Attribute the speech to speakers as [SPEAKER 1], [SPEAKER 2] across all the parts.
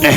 [SPEAKER 1] आज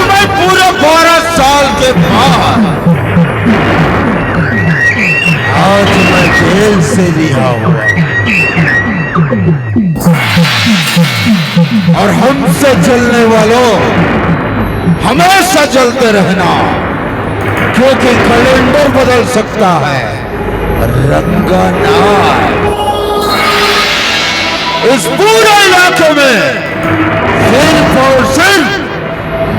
[SPEAKER 1] मैं पूरे 12 साल के बाद आज मैं जेल से रिहा हुआ और हमसे जलने वालों हमेशा जलते रहना, क्योंकि कैलेंडर बदल सकता है, रंगा नाम। इस पूरे इलाके में सिर्फ और सिर्फ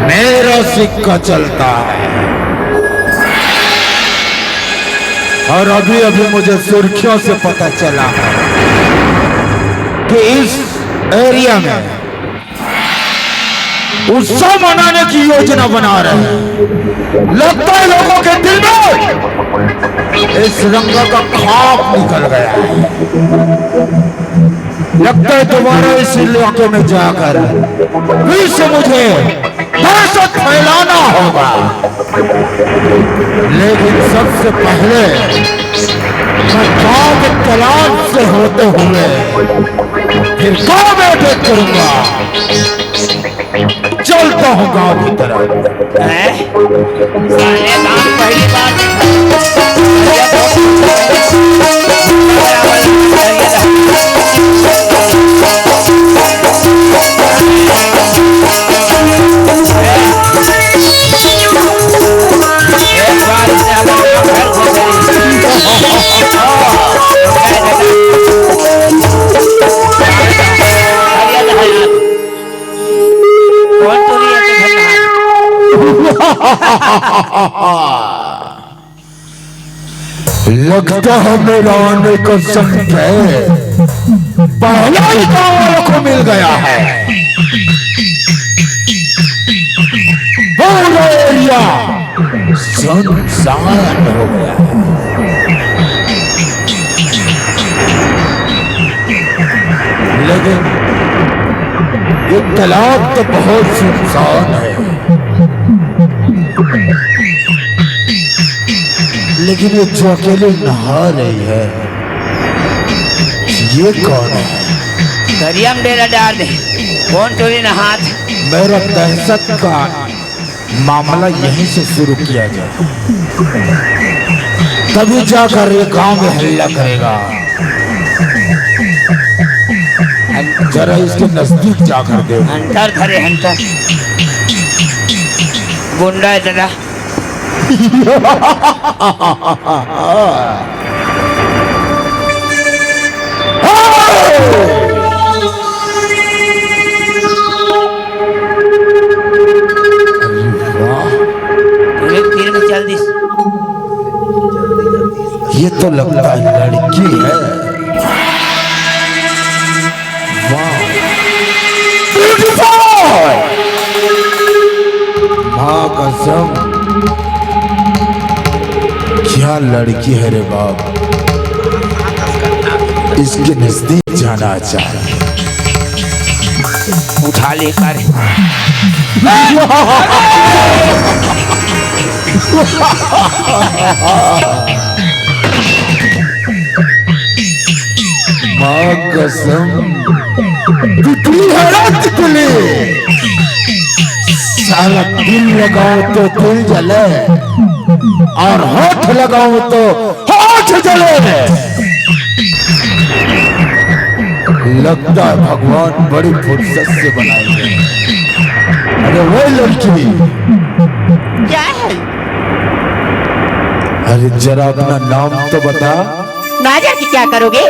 [SPEAKER 1] मेरा सिक्का चलता है। और अभी अभी मुझे सुर्खियों से पता चला है कि इस एरिया में उत्सव मनाने की योजना बना रहे हैं। लगता है लोगों के दिल में इस रंगा का खौफ निकल गया है। लगता है दोबारा इस इलाके में जाकर फिर से मुझे दहशत फैलाना होगा। लेकिन सबसे पहले मैं गांव के तालाब से होते हुए फिर गांव में अटैक करूंगा। चलता हूँ गांव की तरफ।
[SPEAKER 2] पहली बार
[SPEAKER 1] लगता है मेरा आने का समय पहला ही गांव वालों को मिल गया है। पूरा एरिया सुनसान हो गया है। लेकिन ये तालाब तो बहुत सुनसान है। लेकिन ये जो अकेले नहा रही है, ये कौन है?
[SPEAKER 2] दरिया में डेरा डाल दे। कौन चोरी न हाथ?
[SPEAKER 1] मेरा दहशत का मामला यहीं से शुरू किया जाए, तभी जाकर ये गांव में हल्ला करेगा। जरा इसके नजदीक जाकर दे।
[SPEAKER 2] हंटर खरे हंटर गुंडा है दादा। तीर में चल दिस।
[SPEAKER 1] ये तो लगता है लड़की है। वाह, ब्यूटीफुल। माँ कसम, क्या लड़की है रे बाप। इसके नजदीक जाना चाहिए।
[SPEAKER 2] उठा लेकर
[SPEAKER 1] माँ कसम, तितली है ना तितली। साला दिल लगाओ तो दिल जले और होठ लगाओ तो होठ जले। लगता है भगवान बड़ी फुर्सत से बनाई है। अरे वो लड़की,
[SPEAKER 2] क्या है?
[SPEAKER 1] अरे जरा अपना नाम तो बता।
[SPEAKER 2] ना जाके क्या करोगे?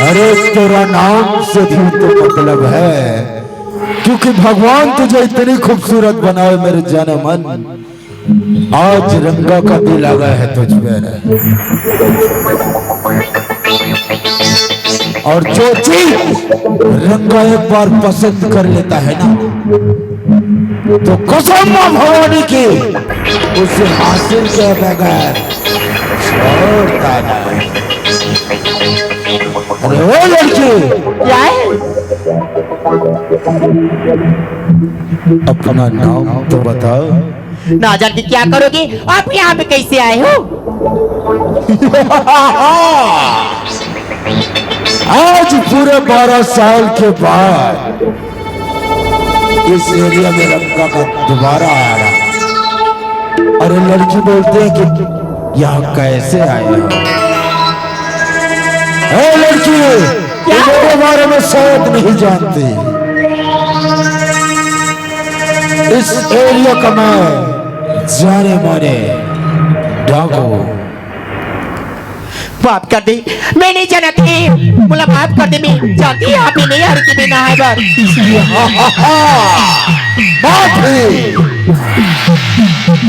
[SPEAKER 1] अरे तेरा नाम से भी तो मतलब है, क्योंकि भगवान तुझे इतनी खूबसूरत बनाए मेरे जाने मन। आज रंगा का दिल आ गया है तुझ पे, और जो चीज रंगा एक बार पसंद कर लेता है ना, तो कसम मां भवानी की उसे हासिल किए बगैर छोड़ता नहीं। अरे वो लड़की,
[SPEAKER 2] क्या है?
[SPEAKER 1] अपना नाम तो बताओ।
[SPEAKER 2] ना जाके क्या करोगे? आप यहाँ पे कैसे आए हो?
[SPEAKER 1] आज पूरे 12 साल के बाद इस एरिया में रंगा का दोबारा आ रहा। अरे लड़की बोलते हैं कि यहाँ कैसे आए हो? ए लड़की, मेरे बारे में शायद नहीं जानती। इस एरिया का मैं जाने माने डाकू।
[SPEAKER 2] माफ कर दे, मैं नहीं जाना थी। बोला माफ कर दे, मैं जानती यहाँ पे नहीं आ रही थी, मैं नहाए बार।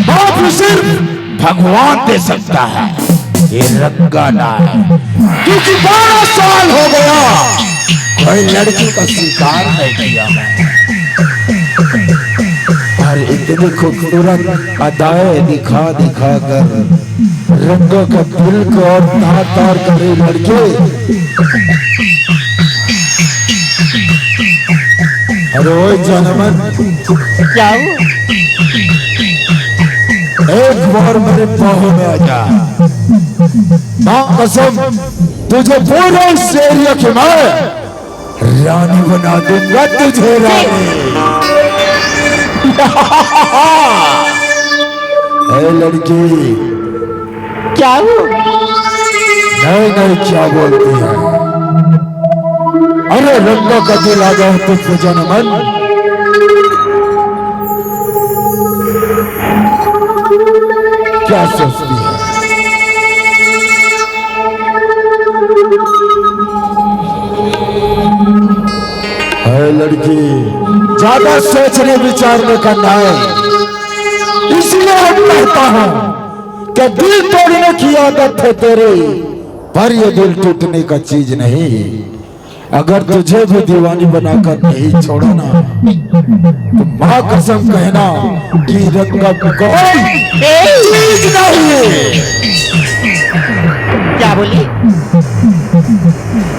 [SPEAKER 1] माफी सिर्फ भगवान दे सकता है, ये रंगा ना है। क्योंकि 12 साल हो गया कोई लड़की का शिकार नहीं किया मैं। और इतनी खूबसूरत अदाएं दिखा दिखा कर रंगा का दिल को और तार तार करे लड़के। अरे वो जनमन,
[SPEAKER 2] क्या हुआ?
[SPEAKER 1] एक बार मेरे बाहों में आ जा। मां कसम, तुझे पूरे इस एरिया की मैं रानी बना दूंगा, तुझे रानी। ए लड़की,
[SPEAKER 2] क्या हुआ?
[SPEAKER 1] नहीं नहीं, क्या बोलती है? अरे रंगा का दिल आ गया तुझसे जनमन। क्या सोचती है? है लड़की, ज्यादा सोचने विचारने का न्याय। इसलिए हम कहता हूं कि दिल तोड़ने की आदत है तेरी, पर ये दिल टूटने का चीज नहीं। अगर तुझे भी दीवानी बनाकर नहीं छोड़ा ना, तो मां कसम कहना कि रंगा कोई चीज नहीं।
[SPEAKER 2] क्या बोली?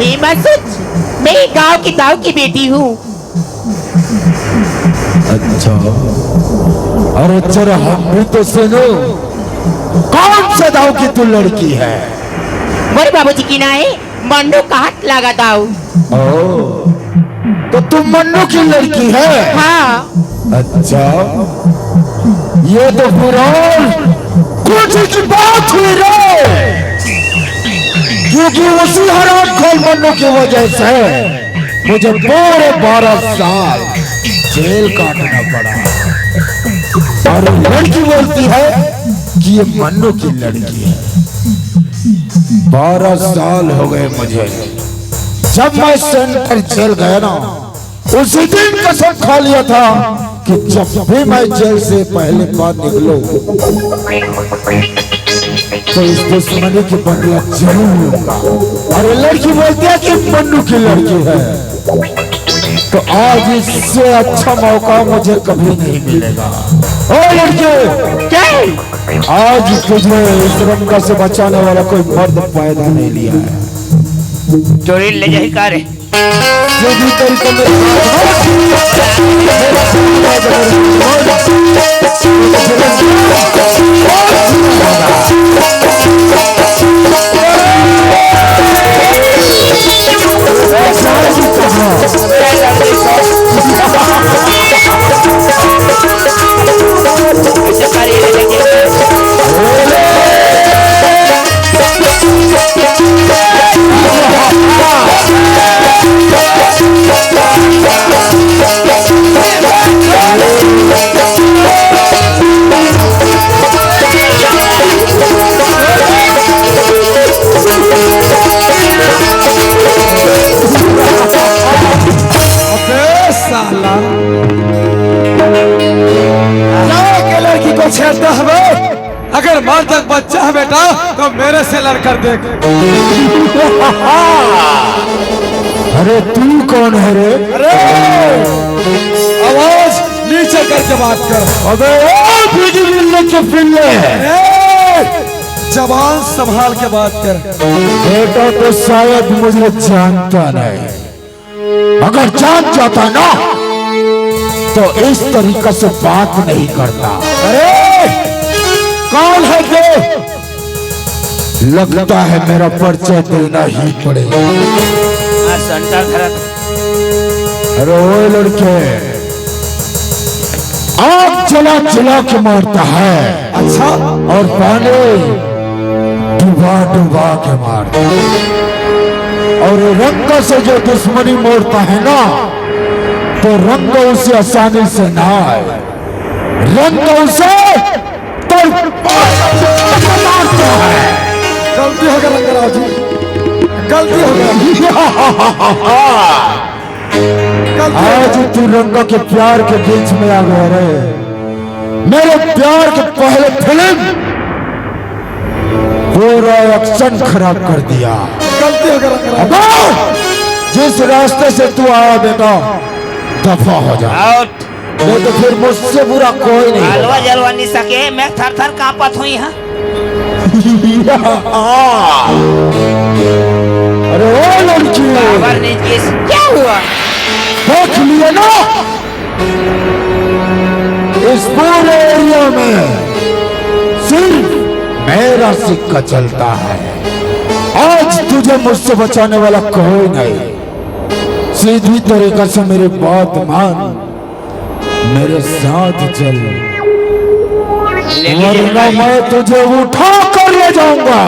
[SPEAKER 2] ये मत सोच, मैं गांव की ताऊ की बेटी हूँ।
[SPEAKER 1] अच्छा, अरे जरा हम भी तो सुनो, कौन से दाऊ की तू लड़की है?
[SPEAKER 2] मेरे बाबूजी की ना है, मन्नू का हाथ लगा ताऊ।
[SPEAKER 1] तो तुम मन्नू की लड़की है?
[SPEAKER 2] हाँ।
[SPEAKER 1] अच्छा, ये तो फिर कुछ की बात हुई रे, क्योंकि उसी हराम खोल मन्नू की वजह से मुझे पूरे 12 साल जेल काटना पड़ा। और लड़की बोलती है कि ये मन्नू की लड़की है। 12 साल हो गए मुझे। जब मैं सेंटर जेल गया ना, उसी दिन कसम खा लिया था कि जब भी मैं जेल से पहले बार निकलूं तो इस दुश्मनी की बदला जरूर लूंगा। और लड़की बोलती है कि मन्नू की लड़की है, तो आज इससे अच्छा मौका मुझे कभी नहीं मिलेगा। ओ लड़के,
[SPEAKER 2] क्या?
[SPEAKER 1] आज तुझे इस रंगा से बचाने वाला कोई मर्द पैदा नहीं लिया है।
[SPEAKER 2] चोरी ले जाए कार
[SPEAKER 1] यदि तेरी
[SPEAKER 3] अगर मार तक बच्चा है बेटा तो मेरे से लड़कर देख।
[SPEAKER 1] अरे तू कौन है रे?
[SPEAKER 3] अरे आवाज नीचे करके बात कर।
[SPEAKER 1] अबे ओ बिल्ले के पिल्ले,
[SPEAKER 3] जबान संभाल के बात कर।
[SPEAKER 1] बेटा तो शायद मुझे जानता नहीं, अगर जान जाता ना तो इस तरीके से बात नहीं करता।
[SPEAKER 3] अरे
[SPEAKER 1] कौन है ये? लगता है मेरा परिचय देना ही पड़ेगा। अरे वो लड़के आग जला जला के मारता है,
[SPEAKER 3] अच्छा,
[SPEAKER 1] और पानी डुबा डुबा के मारता है। और रंग से जो दुश्मनी मोड़ता है ना, तो रंग उसे आसानी से ना आए, रंग उसे तो मारता है।
[SPEAKER 3] गलती हो गया रंगराव जी, गलती हो गया।
[SPEAKER 1] आज तू रंग के प्यार के बीच में आ गया रे। मेरे प्यार के पहले फिल्म पूरा एक्शन खराब कर दिया।
[SPEAKER 3] गलती हो गया रंगराव।
[SPEAKER 1] जिस रास्ते से तू आया बेटा, दफा हो जा, नहीं तो फिर मुझसे बुरा कोई नहीं।
[SPEAKER 2] हलवा जलवा नहीं सके, मैं थर थर कांपत हुई। हाँ
[SPEAKER 1] अरे ओ लड़की,
[SPEAKER 2] क्या हुआ?
[SPEAKER 1] देख लिए ना, इस पूरे एरिया में सिर्फ मेरा सिक्का चलता है। आज तुझे मुझसे बचाने वाला कोई नहीं। सीधी तरीके से मेरी बात मान, मेरे साथ चल, वरना मैं तुझे उठा कर ले जाऊंगा।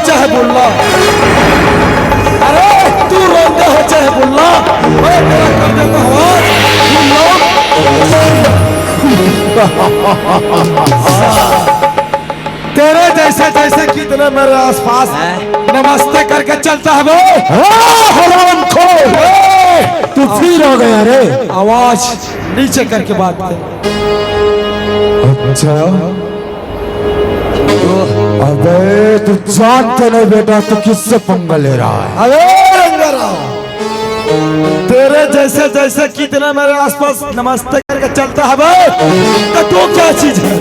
[SPEAKER 3] चाहे बुल्ला, अरे तू रोंदे हो चाहे बुल्ला, मैं तेरा कर देता हूँ तेरे जैसे जैसे कितने मेरे आसपास नमस्ते करके चलता है वो।
[SPEAKER 1] हराम खोर, तू फिर हो गया रे।
[SPEAKER 3] आवाज नीचे करके बात कर।
[SPEAKER 1] अच्छा, अबे तू जानते नहीं बेटा तू किससे पंगा ले रहा है?
[SPEAKER 3] अरे रंगराव, तेरे जैसे जैसे कितने मेरे आसपास नमस्ते करके चलता है भाई, तो तू क्या चीज है?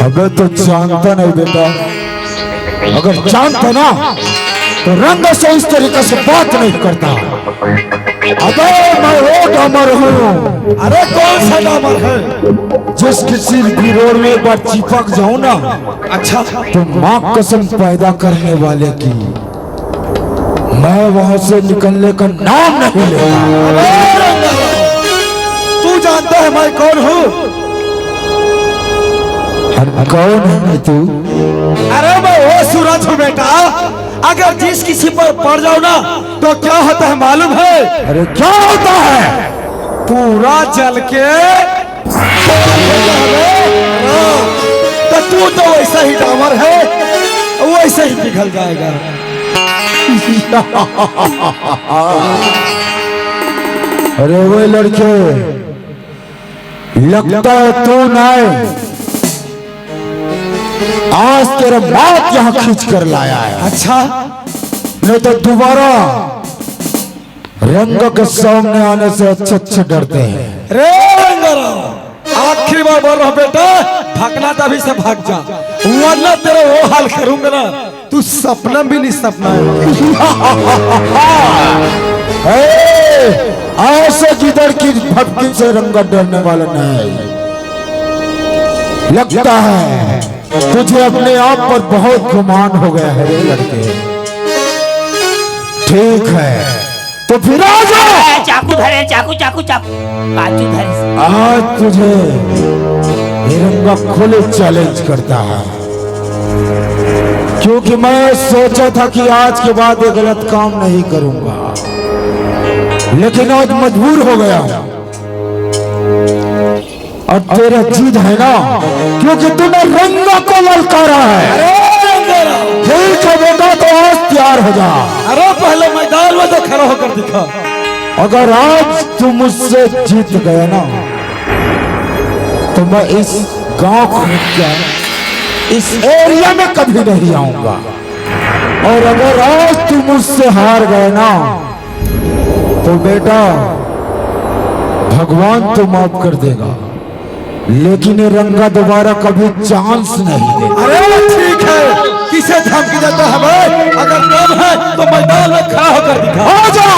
[SPEAKER 1] अबे तू जानता नहीं बेटा, अगर जानता ना तो रंग से इस तरीके से बात नहीं करता। अबे मैं वो डामर हूँ।
[SPEAKER 3] अरे कौन सा डामर है?
[SPEAKER 1] जिस किसी भी रोड में एक बार चिपक जाऊं ना,
[SPEAKER 3] अच्छा,
[SPEAKER 1] तो माँ कसम पैदा करने वाले की मैं वहां से निकलने का नाम नहीं लेता।
[SPEAKER 3] तू जानता है मैं कौन हूँ?
[SPEAKER 1] कौन है तू?
[SPEAKER 3] अरे मैं वो सूरज हूँ बेटा, अगर जिस किसी पर पड़ जाओ ना तो क्या होता है मालूम है?
[SPEAKER 1] अरे क्या होता है?
[SPEAKER 3] पूरा जल के तो तू तो वैसा ही डामर है, वैसे ही पिघल जाएगा।
[SPEAKER 1] अरे वो लड़के, लगता है तू नहीं, आज तेरा बाप यहाँ खींच कर लाया है।
[SPEAKER 3] अच्छा,
[SPEAKER 1] नहीं तो दोबारा रंग के सामने आने से अच्छे डरते हैं।
[SPEAKER 3] रे रंगराव, आखिरी बार बोल रहा हूँ बेटा, भागना तभी से भाग जा, वरना तेरा वो हाल करूंगा ना तू सपना भी नहीं सपना है।
[SPEAKER 1] लड़की भक्ति से रंगत डरने वाला नहीं। लगता है तुझे अपने आप पर बहुत गुमान हो गया है रे लड़के। ठीक है तो फिर आ जा।
[SPEAKER 2] चाकू धरे, चाकू चाकू चाकू काजू धरे।
[SPEAKER 1] आज तुझे हिरंगा खुले चैलेंज करता है, क्योंकि मैं सोचा था कि आज के बाद ये गलत काम नहीं करूंगा, लेकिन आज मजबूर हो गया। और तेरा जिद है ना, क्योंकि तूने रंगा को ललकारा है। ठीक है बेटा, तो आज तैयार हो जा।
[SPEAKER 3] अरे पहले मैदान में तो खड़ा होकर दिखा।
[SPEAKER 1] अगर आज तू मुझसे जीत गया ना, तो मैं इस गांव को इस एरिया में कभी नहीं आऊंगा। और अगर आज तू मुझसे हार गए ना, तो बेटा भगवान तो माफ कर देगा, लेकिन ये रंगा दोबारा कभी चांस नहीं देगा।
[SPEAKER 3] अरे ठीक है, किसे धमकी देता है भाई? अगर दम है तो मैदान में खड़ा होकर दिखा।
[SPEAKER 1] आ जा।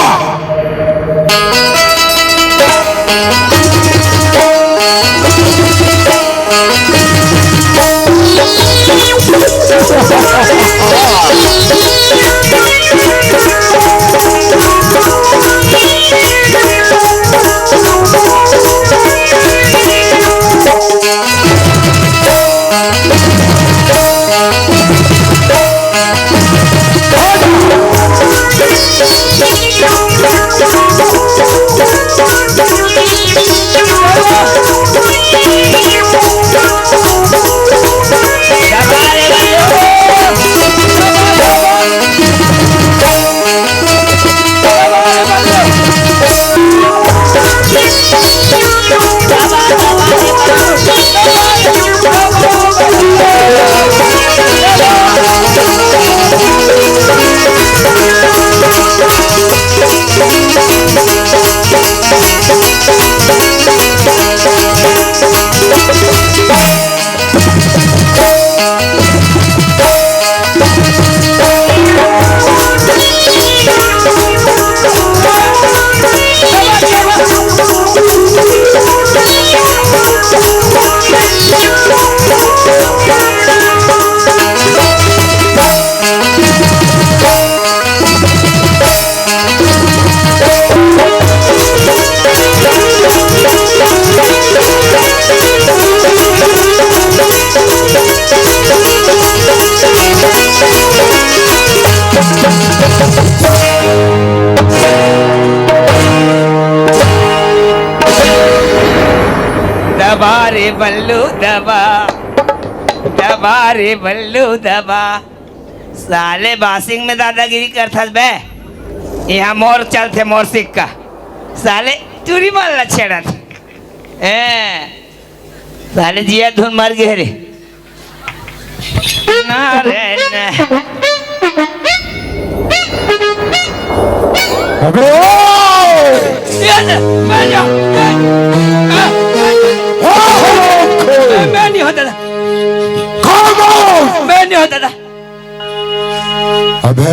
[SPEAKER 2] दबा रे बल्लू दबा, दबा रे बल्लू दबा। साले बासिंग में दादागिरी करता बे। यहाँ मोर चलते मोर सिक्का, साले चूरी मारना छेड़ा था। साले जिया धुन मर गए रे। ना रे ना।
[SPEAKER 1] अबे
[SPEAKER 2] मैं नहीं होता था, मैं नहीं होता था।
[SPEAKER 1] अबे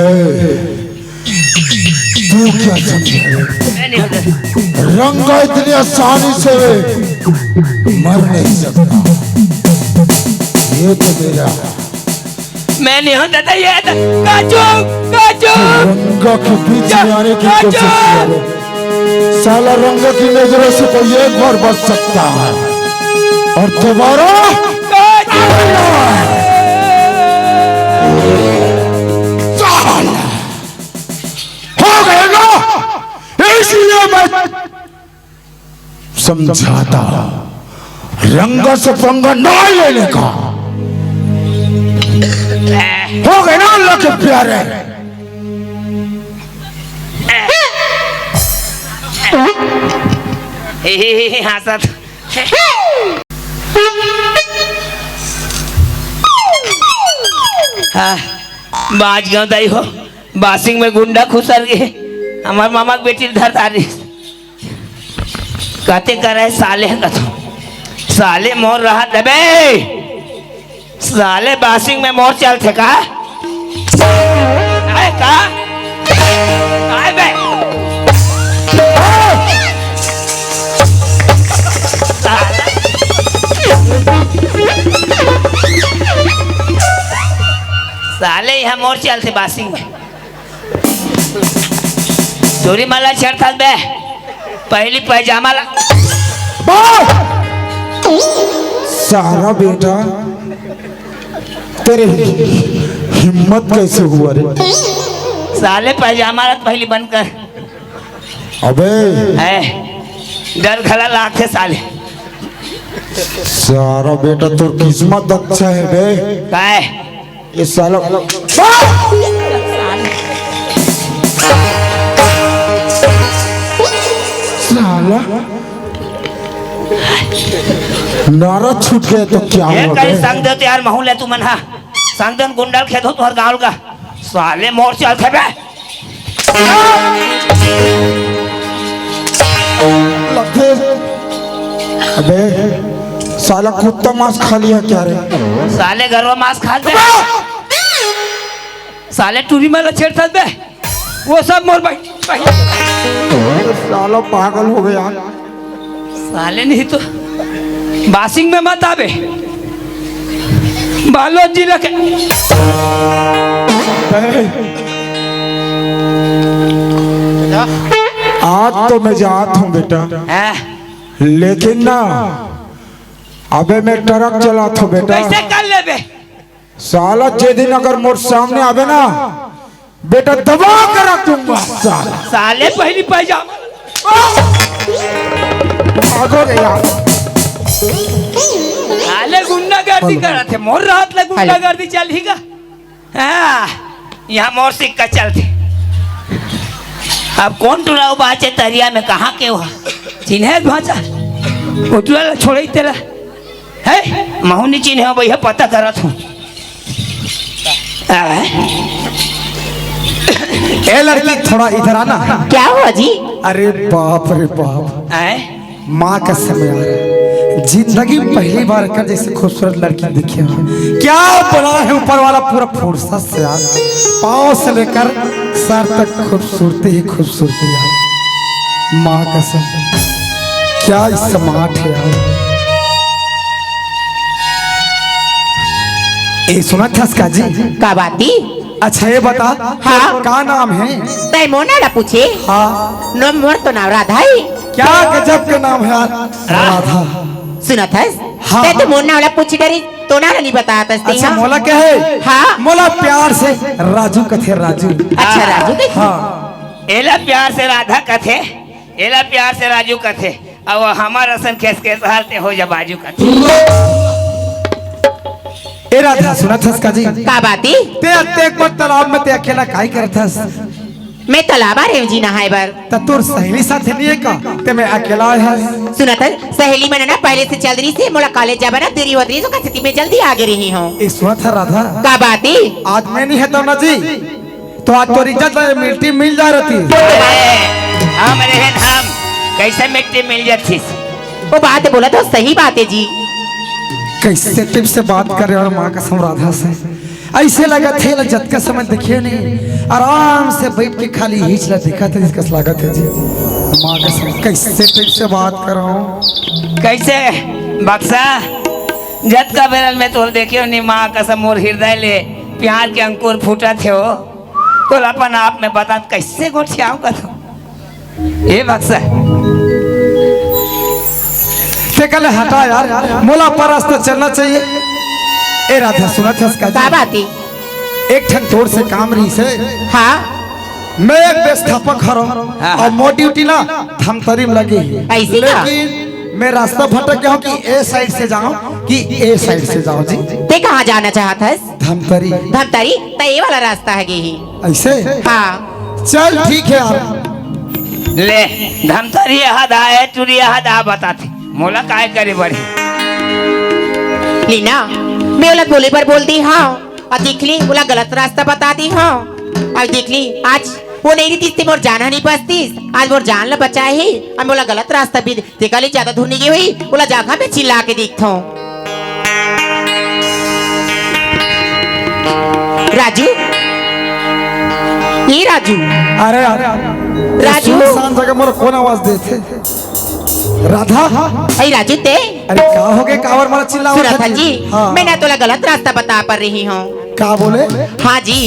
[SPEAKER 1] तू क्या समझे?
[SPEAKER 2] मैं नहीं होता था।
[SPEAKER 1] रंगा इतनी आसानी से मर नहीं सकता। ये तो मेरा
[SPEAKER 2] मैं नहीं होता था। ये था काजू काजू।
[SPEAKER 1] रंगा के बीच में आने की कोशिश करे। साला रंगा की नजरों से कोई एक बार बच सकता है, और दोबारा हो गएगा। इसलिए मैं समझाता रंगा से पंगा ना लेने का। हो गए ना अल्लाह के प्यारे।
[SPEAKER 2] हंसा बाज गाँव दाई हो। बासिंग में गुंडा खुसर गए। हमारे मामा की बेटी धर आ रही कहते कर रहे साले का तो साले मोर रहा दबे। साले बासिंग में मोर चलते का यहाँ मोर चलते बासिंग में चोरी माला छेड़ता बे पहली पैजामा ला
[SPEAKER 1] सारा बेटा तेरे हिम्मत कैसे हुआ रे?
[SPEAKER 2] साले पैजामा ला पहली बंद कर
[SPEAKER 1] अबे
[SPEAKER 2] है डर खला लाख थे साले
[SPEAKER 1] सारा बेटा तो किस्मत अच्छा है बे।
[SPEAKER 2] का है
[SPEAKER 1] ये साला साला नारा छूट गया तो क्या
[SPEAKER 2] ये
[SPEAKER 1] हुआ
[SPEAKER 2] कहीं
[SPEAKER 1] बे?
[SPEAKER 2] संग दे यार महू ले तू मन हा संग दन गुंडल खेदो तोहर गाँव का साले मोर चल थे बे
[SPEAKER 1] लखे अबे साला कुत्ता मांस खा लिया क्या रे?
[SPEAKER 2] साले घर में मांस खा दे साले टूरी माला छेड़ता बे वो सब मोर भाई
[SPEAKER 1] साला पागल हो गया।
[SPEAKER 2] साले नहीं तो बासिंग में मत आवे बालोद जिला के
[SPEAKER 1] आज तो मैं जात हूँ बेटा
[SPEAKER 2] हैं?
[SPEAKER 1] लेकिन ना अबे मैं ट्रक चलाता हूँ बेटा।
[SPEAKER 2] कैसे कर ले बे
[SPEAKER 1] साला जे दिन अगर मोर सामने आवे ना बेटा दबा कर रख दूंगा साला।
[SPEAKER 2] साले पहली पैजामा
[SPEAKER 1] भागो रे यार।
[SPEAKER 2] साले गुंडागर्दी करा थे मोर रात लग गुंडागर्दी चल ही का हाँ यहाँ मोर सिक्का चलते अब कौन टुराओ बाचे तरिया में कहाँ के हुआ चिन्हे भाचा उठला छोड़े तेरा है महुनी चिन्हे भैया पता करत हूँ
[SPEAKER 3] ए लड़की थोड़ा इधर आना।
[SPEAKER 4] क्या हुआ जी?
[SPEAKER 3] अरे बाप रे बाप,
[SPEAKER 2] हैं?
[SPEAKER 3] माँ का समय आ रहा है। जिंदगी में पहली बार कर जैसे खूबसूरत लड़की दिखी हो। क्या बना है ऊपर वाला पूरा फुर्सत से यार, पाँव से लेकर सर तक खूबसूरती ही खूबसूरती यार। माँ का समय क्या स्मार्ट है यार। ए सुना था इसका जी?
[SPEAKER 4] का बाती?
[SPEAKER 3] अच्छा ये बता,
[SPEAKER 4] हाँ।
[SPEAKER 3] का नाम है?
[SPEAKER 4] तय मोना ला पूछे।
[SPEAKER 3] हाँ,
[SPEAKER 4] नो मोर तो नाम राधा है।
[SPEAKER 3] क्या गजब का नाम है यार, राधा।
[SPEAKER 4] सुना था?
[SPEAKER 3] हाँ,
[SPEAKER 4] तय तो मोना वाला पूछी डरी तो ना नहीं बताया था।
[SPEAKER 3] अच्छा मोला क्या है?
[SPEAKER 4] हाँ।
[SPEAKER 3] मोला प्यार से राजू कथे राजू।
[SPEAKER 4] अच्छा राजू के?
[SPEAKER 3] हाँ।
[SPEAKER 2] एला प्यार से राधा कथे एला प्यार से राजू कथे अब हमारा रसन खेस के हालते हो जा बाजू कथे
[SPEAKER 3] ए राधा सुना था इसका जी?
[SPEAKER 4] का बाती?
[SPEAKER 3] ते एक बार तालाब में ते अकेला काई करता था?
[SPEAKER 4] मैं तालाब आ रही जी नहाए बर।
[SPEAKER 3] तो तोर सहेली साथ नहीं है का? ते मैं अकेला है।
[SPEAKER 4] सुना था सहेली मैंने ना पहले से चल रही थी, मोला कॉलेज जाबा ना देरी होती तो स्थिति में जल्दी आगे रही हूँ।
[SPEAKER 3] ए सुना था राधा,
[SPEAKER 4] का बाती?
[SPEAKER 3] आज मैं नहीं है तो ना जी, तो आज तो इज्जत मिट्टी मिल जा रही।
[SPEAKER 2] हम रहे हम कैसे मिट्टी मिल जाती
[SPEAKER 4] वो बात बोला तो सही बात है जी।
[SPEAKER 3] कैसे टिप से बात कर रहे और माँ का राधा से ऐसे लगा थे जत का समय देखिए नहीं, आराम से बैठ के खाली हिचला देखा था जिसका स्वागत है जी। माँ का समय कैसे टिप से बात कर रहा हूँ।
[SPEAKER 2] कैसे बक्सा जत का बेरल में तो देखियो नहीं माँ कसम मोर हृदय ले प्यार के अंकुर फूटा थे हो तो अपन आप में बता कैसे गोठियाओ का तो ये बक्सा
[SPEAKER 3] ते कल हटा यार, मोला पर रास्ता चलना चाहिए। ए राधा सुना था इसका
[SPEAKER 4] का
[SPEAKER 3] जी?
[SPEAKER 4] बाती?
[SPEAKER 3] एक ठन तोड़ से काम रही से,
[SPEAKER 4] हाँ
[SPEAKER 3] मैं एक व्यवस्थापक हूँ और मोटी ड्यूटी ना धमतरी में लगी है।
[SPEAKER 4] ऐसी का?
[SPEAKER 3] लेकिन मैं रास्ता भटक गया हूँ कि ए साइड से जाऊँ कि ए साइड से जाऊँ जी।
[SPEAKER 4] ते कहाँ जाना चाहता है?
[SPEAKER 3] धमतरी
[SPEAKER 4] धमतरी तय वाला रास्ता है ही।
[SPEAKER 3] ऐसे?
[SPEAKER 4] हाँ
[SPEAKER 3] चल ठीक है यार।
[SPEAKER 2] ले धमतरी हद आए टूरी हद आ बताते मोला काय करे बड़ी
[SPEAKER 4] लीना मैं बोला बोले पर बोल दी हाँ और देख ली बोला गलत रास्ता बता दी हाँ और देख ली आज वो नहीं रही थी मोर जाना नहीं बचती आज मोर जान ला बचाए ही और बोला गलत रास्ता भी देखा ली ज्यादा धुनी की हुई बोला जागा में चिल्ला के देखता हूँ। राजू ये राजू
[SPEAKER 3] अरे यार
[SPEAKER 4] राजू।
[SPEAKER 3] सुनसान जगह मोर कौन आवाज देते? राधा
[SPEAKER 4] अरे राजू ते
[SPEAKER 3] अरे क्या हो गए कावर मारा चिल्लाओ
[SPEAKER 4] सुना था जी
[SPEAKER 3] हाँ
[SPEAKER 4] मैं ना तोला गलत रास्ता बता पर रही हूँ।
[SPEAKER 3] क्या बोले
[SPEAKER 4] हाँ जी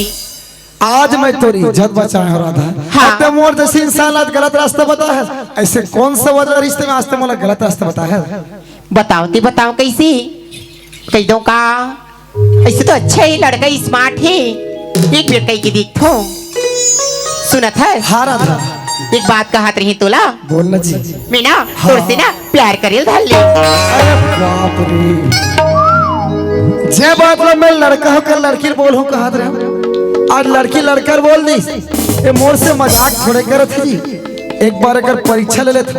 [SPEAKER 3] आज मैं तेरी इज्जत बचाया हूँ राधा।
[SPEAKER 4] हाँ।
[SPEAKER 3] ते मोर जैसे इंसान आज गलत रास्ता बता है ऐसे कौन सा वजह रिश्ते में आज ते मोला गलत रास्ता बता है।
[SPEAKER 4] बताओ कैसे कह दो का ऐसे तो अच्छा ही लड़का स्मार्ट है एक बार कह के देखो। सुना था
[SPEAKER 3] हाँ राधा
[SPEAKER 4] एक बात कहत रही तोला
[SPEAKER 3] बोलना जी।
[SPEAKER 4] मैं ना
[SPEAKER 3] हाँ।
[SPEAKER 4] तोर से ना प्यार करेल धर ले।
[SPEAKER 3] अरे बाप रे जे बात ला मैं लड़का होकर लड़की बोल हूँ कहा रहे आज लड़की लड़कर बोल दी ये मोर से मजाक थोड़े करत थी एक बार अगर परीक्षा ले लेते।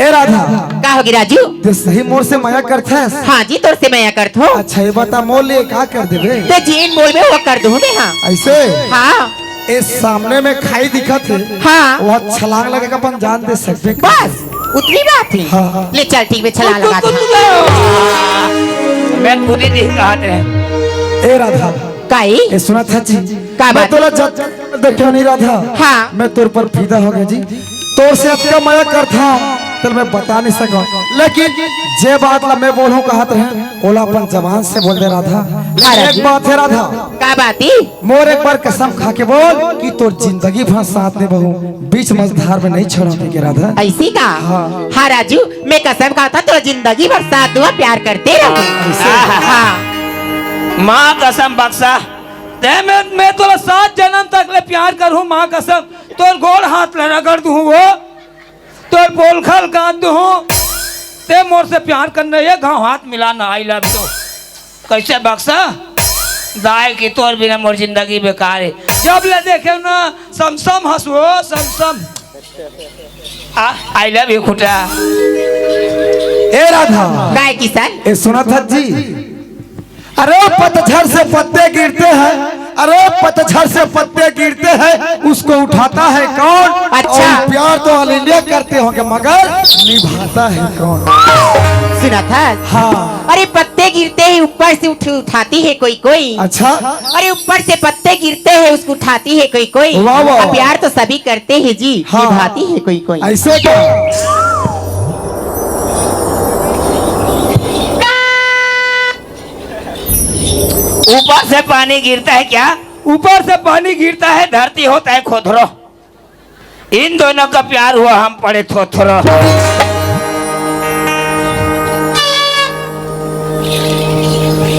[SPEAKER 3] ए राधा
[SPEAKER 4] का होगी राजू
[SPEAKER 3] ते सही मोर से माया करता है।
[SPEAKER 4] हाँ जी तोर से मैं करत हूँ।
[SPEAKER 3] अच्छा ये बता मोल लिए क्या कर देवे
[SPEAKER 4] तो जीन बोल में वो कर दूँ मैं। हाँ
[SPEAKER 3] ऐसे
[SPEAKER 4] हाँ
[SPEAKER 3] इस सामने में खाई दिखत है
[SPEAKER 4] हाँ
[SPEAKER 3] वह छलांग लगेगा अपन जान दे सकते
[SPEAKER 4] बस उतनी बात है।
[SPEAKER 3] हाँ, हाँ।
[SPEAKER 4] ले चल ठीक में छला लगा दे।
[SPEAKER 2] मैं खुद ही नहीं कहा थे।
[SPEAKER 3] ए राधा
[SPEAKER 4] काई
[SPEAKER 3] ए सुना था जी
[SPEAKER 4] का
[SPEAKER 3] मैं
[SPEAKER 4] बात?
[SPEAKER 3] तोला जब देखो नहीं राधा
[SPEAKER 4] हाँ।
[SPEAKER 3] मैं तोर पर फिदा हो गया जी तोर से अच्छा माया करता चल मैं बता नहीं सका लेकिन जे बात ला मैं बोलूं कहत रहे ओला अपन जबान से बोल दे राधा। एक बात है राधा
[SPEAKER 4] का बात ही
[SPEAKER 3] मोर एक बार कसम खा के बोल कि तोर जिंदगी भर साथ दे बहू बीच मझधार में नहीं छोड़ोगे के राधा।
[SPEAKER 4] ऐसी का
[SPEAKER 3] हाँ।
[SPEAKER 4] हाँ राजू मैं कसम खाता तो जिंदगी भर साथ दुआ प्यार करते रहूं। हाँ
[SPEAKER 2] माँ कसम बक्सा ते मैं तो 7 जन्म तक ले प्यार करूँ माँ कसम तोर गोड़ हाथ ले रगड़ दूँ वो तोर पोलखल काट दूँ ते मोर से प्यार करने ये घाव हाथ मिलाना आई लव तो कैसे बक्सा दाय की तोर बिना मोर जिंदगी बेकार है जब ले देखे ना समसम हंसो समसम आई लव यू खुटा।
[SPEAKER 3] ए राधा
[SPEAKER 4] काय किसान
[SPEAKER 3] ए सुना था जी अरे पतझड़ से पत्ते गिरते हैं अरे पतझड़ से पत्ते गिरते हैं उसको उठाता है कौन।
[SPEAKER 4] अच्छा।
[SPEAKER 3] और प्यार तो ऑल इंडिया करते होंगे मगर निभाता है कौन।
[SPEAKER 4] सुना था
[SPEAKER 3] हाँ
[SPEAKER 4] अरे पत्ते गिरते हैं ऊपर से उठाती है कोई कोई।
[SPEAKER 3] अच्छा
[SPEAKER 4] अरे ऊपर से पत्ते गिरते हैं उसको उठाती है कोई कोई।
[SPEAKER 3] वाह, वाह।
[SPEAKER 4] अब प्यार तो सभी करते हैं जी
[SPEAKER 3] हाँ।
[SPEAKER 4] निभाती है कोई कोई।
[SPEAKER 3] ऐसे क्या
[SPEAKER 2] ऊपर से पानी गिरता है क्या ऊपर से पानी गिरता है धरती होता है खोथरो इन दोनों का प्यार हुआ हम पड़े थोथरो।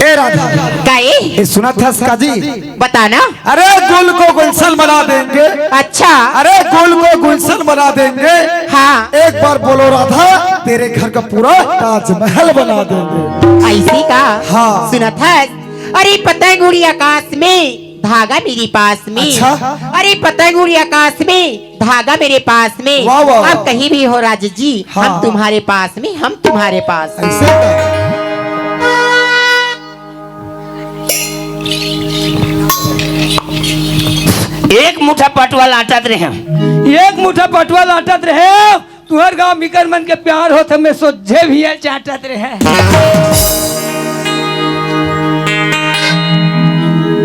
[SPEAKER 3] ए राधा
[SPEAKER 4] काई
[SPEAKER 3] ये सुना था इसका जी
[SPEAKER 4] बताना।
[SPEAKER 3] अरे गुल को गुलशन बना देंगे
[SPEAKER 4] अच्छा
[SPEAKER 3] अरे गुल को गुलशन बना देंगे
[SPEAKER 4] हाँ
[SPEAKER 3] एक बार बोलो राधा तेरे घर का पूरा ताजमहल बना देंगे।
[SPEAKER 4] ऐसी का
[SPEAKER 3] हाँ।
[SPEAKER 4] सुना था अरे पतंग उड़ी आकाश में धागा मेरे पास में।
[SPEAKER 3] अच्छा।
[SPEAKER 4] अरे पतंग उड़ी आकाश में धागा मेरे पास में।
[SPEAKER 3] वाह, वाह।
[SPEAKER 4] अब कहीं भी हो राज जी
[SPEAKER 3] हाँ।
[SPEAKER 4] हम तुम्हारे पास में हम तुम्हारे पास में।
[SPEAKER 3] ऐसे क्या?
[SPEAKER 2] एक मुठा पटवा लाटत रहे एक मुठा पटवा लाटत रहे तुहर गांव मिकर मन के प्यार होते में सोझे भी चाटत रहे।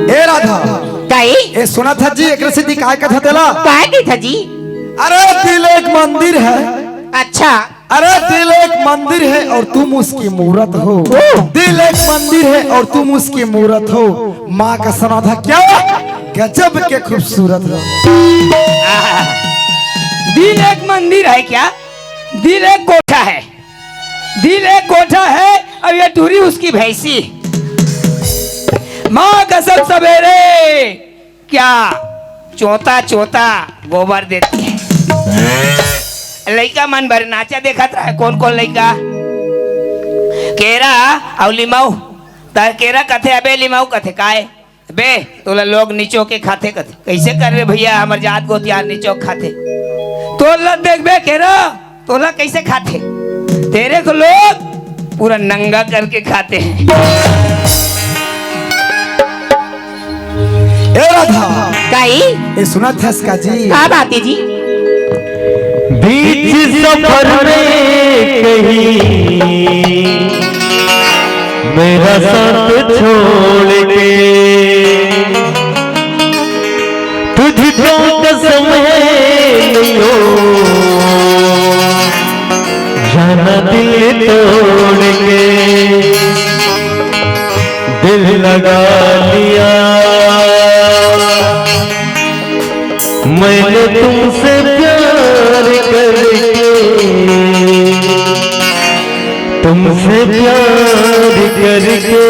[SPEAKER 3] ए राधा
[SPEAKER 4] काई
[SPEAKER 3] ए सुना था जी एक सिद्धि काय कथा देला
[SPEAKER 4] काय की था जी।
[SPEAKER 3] अरे दिल एक मंदिर है
[SPEAKER 4] अच्छा
[SPEAKER 3] अरे दिल एक मंदिर है और तुम उसकी मूरत हो। दिल एक मंदिर है और तुम उसकी मूरत हो माँ का सना था क्या गजब के खूबसूरत हो।
[SPEAKER 2] दिल एक मंदिर है क्या दिल एक कोठा है दिल एक कोठा है और ये टूरी उसकी भैंसी माँ कसम सवेरे क्या चोता चोता गोबर देती है। लड़का मन भर नाचा देखा था कौन कौन लड़का केरा और लिमाऊ तार केरा कथे अबे लिमाऊ कथे काए बे तोला लोग नीचो के खाते कथे कैसे कर बे भैया हमार जात गोतियार नीचो खाते तोला देख बे केरा तोला कैसे खाते तेरे को लोग पूरा नंगा करके खाते हैं।
[SPEAKER 3] ए राधा
[SPEAKER 4] काई
[SPEAKER 3] ए सुना था इसका जी
[SPEAKER 4] क्या बात है जी।
[SPEAKER 5] बीच सफर में कहीं मेरा साथ छोड़ के तुझको कसम है नहीं हो दिल तोड़ के दिल लगा लिया। मैंने तुमसे प्यार करके तुमसे प्यार करके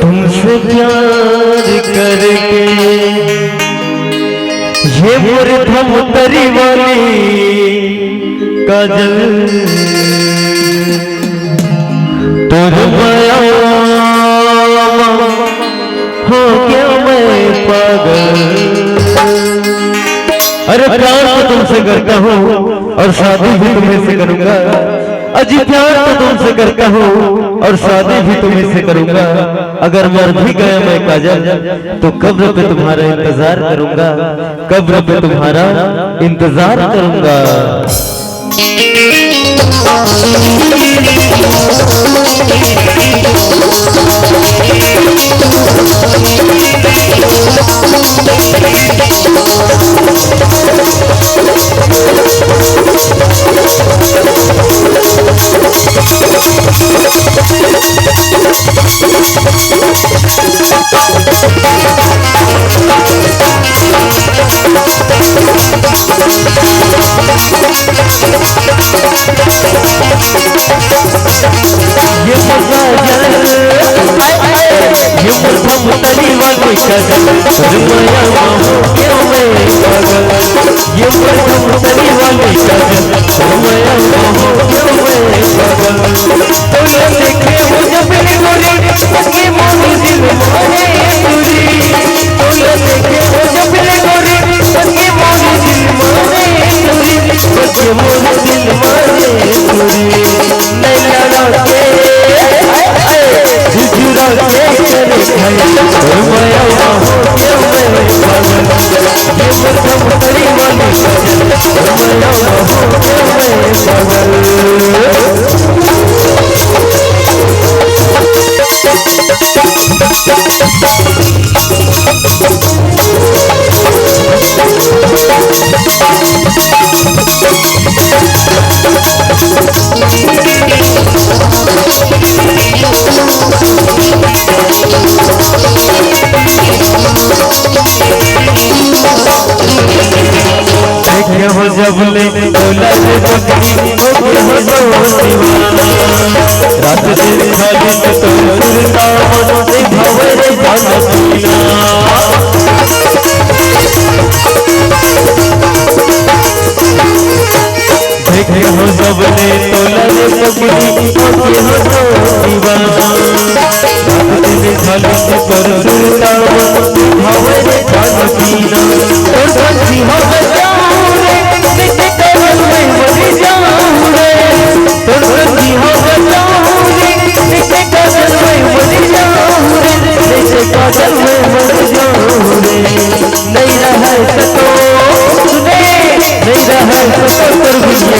[SPEAKER 5] तुमसे प्यार करके ये मुर्धम तरी वाली काजल तुर माया हो क्या मैं पागल। अरे प्यार तो तुमसे करता हूँ और शादी भी तुम्हें से करूंगा। अजी प्यार तो तुमसे करता हूँ और शादी भी तुम्हें से करूंगा। अगर मर भी गया मैं काजल तो कब्र पे तुम्हारा इंतजार करूंगा, कब्र पे तुम्हारा इंतजार करूंगा। जबले रात दिन खाली भवरे देखे हो जबले तोला रे पगड़ी हो दीवाना। रात दिन खाली सुरता भवरे खाना और बंसी हो काजल में मर जाऊं रे। नहीं रहा सको सुने नहीं रहा सको कर भी ये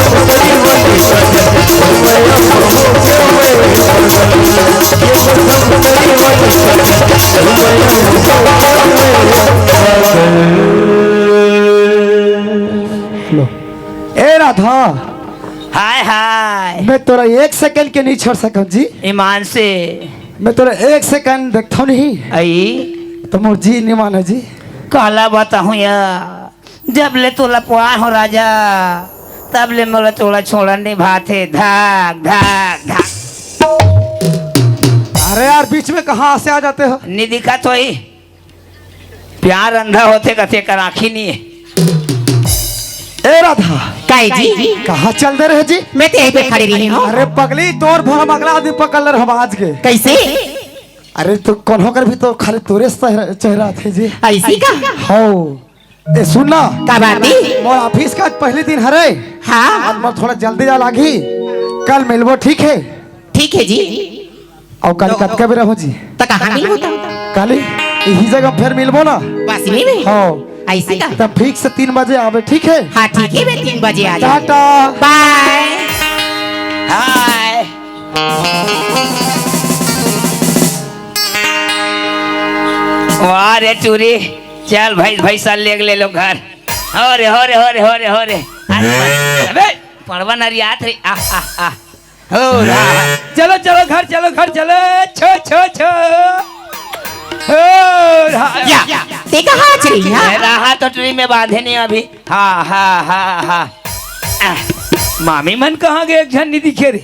[SPEAKER 5] नहीं
[SPEAKER 2] हाय हाय
[SPEAKER 3] मैं तोरा एक सेकंड के नहीं छोड़ सकूं जी।
[SPEAKER 2] ईमान से
[SPEAKER 3] मैं तोरा एक सेकंड देखता नहीं
[SPEAKER 2] आई
[SPEAKER 3] तो मोर जी नहीं माने जी।
[SPEAKER 2] काला बताऊं या जब ले तोला पुआ हो राजा तब ले मोला तोला छोड़ा नहीं भाते धाक धाक धाक।
[SPEAKER 3] अरे यार बीच में कहाँ से आ जाते हो?
[SPEAKER 2] नहीं दिखा तो ही प्यार अंधा होते कथे कर आँखी नहीं है।
[SPEAKER 3] ए राधा
[SPEAKER 4] काहे जी?
[SPEAKER 3] कहाँ चल दे रहे जी?
[SPEAKER 4] मैं तो यहीं पे खड़ी रही हूँ।
[SPEAKER 3] अरे पगली तोर भोला अगला आदमी पकड़ ले हम आज के।
[SPEAKER 4] कैसे?
[SPEAKER 3] अरे तो कौन होकर भी तो खाली तोरे चेहरा थे जी।
[SPEAKER 4] ऐसी का?
[SPEAKER 3] हो ए सुनना
[SPEAKER 4] का बात है?
[SPEAKER 3] मोर ऑफिस का पहले दिन हरे।
[SPEAKER 4] हाँ
[SPEAKER 3] आज मैं थोड़ा जल्दी जा लागी, कल मिलबो ठीक है?
[SPEAKER 4] ठीक है जी।
[SPEAKER 3] और कल कब के भी रहो जी?
[SPEAKER 4] तो कहाँ मिलबो?
[SPEAKER 3] कल यही जगह फिर मिलबो ना?
[SPEAKER 4] बस में
[SPEAKER 3] हो
[SPEAKER 4] ऐसी का?
[SPEAKER 3] तब ठीक से 3 बजे आवे ठीक है?
[SPEAKER 4] हाँ ठीक है, मैं 3 बजे आ जाऊँ।
[SPEAKER 3] Tata
[SPEAKER 4] bye.
[SPEAKER 2] हाय वाह रे टूरी चल भाई भैसा ले लो घर। हो रे हो रे हो रे हो रे हो रे अबे पड़वा नरियात रे आ आ आ हो रहा। चलो चलो घर चलो छो छो छो हो रहा।
[SPEAKER 4] या ते कहाँ चली है?
[SPEAKER 2] रहा तो ट्री में बांधे नहीं अभी। हाँ हाँ हाँ हाँ मामी मन कहाँ गए? एक झन नहीं दिखे रे।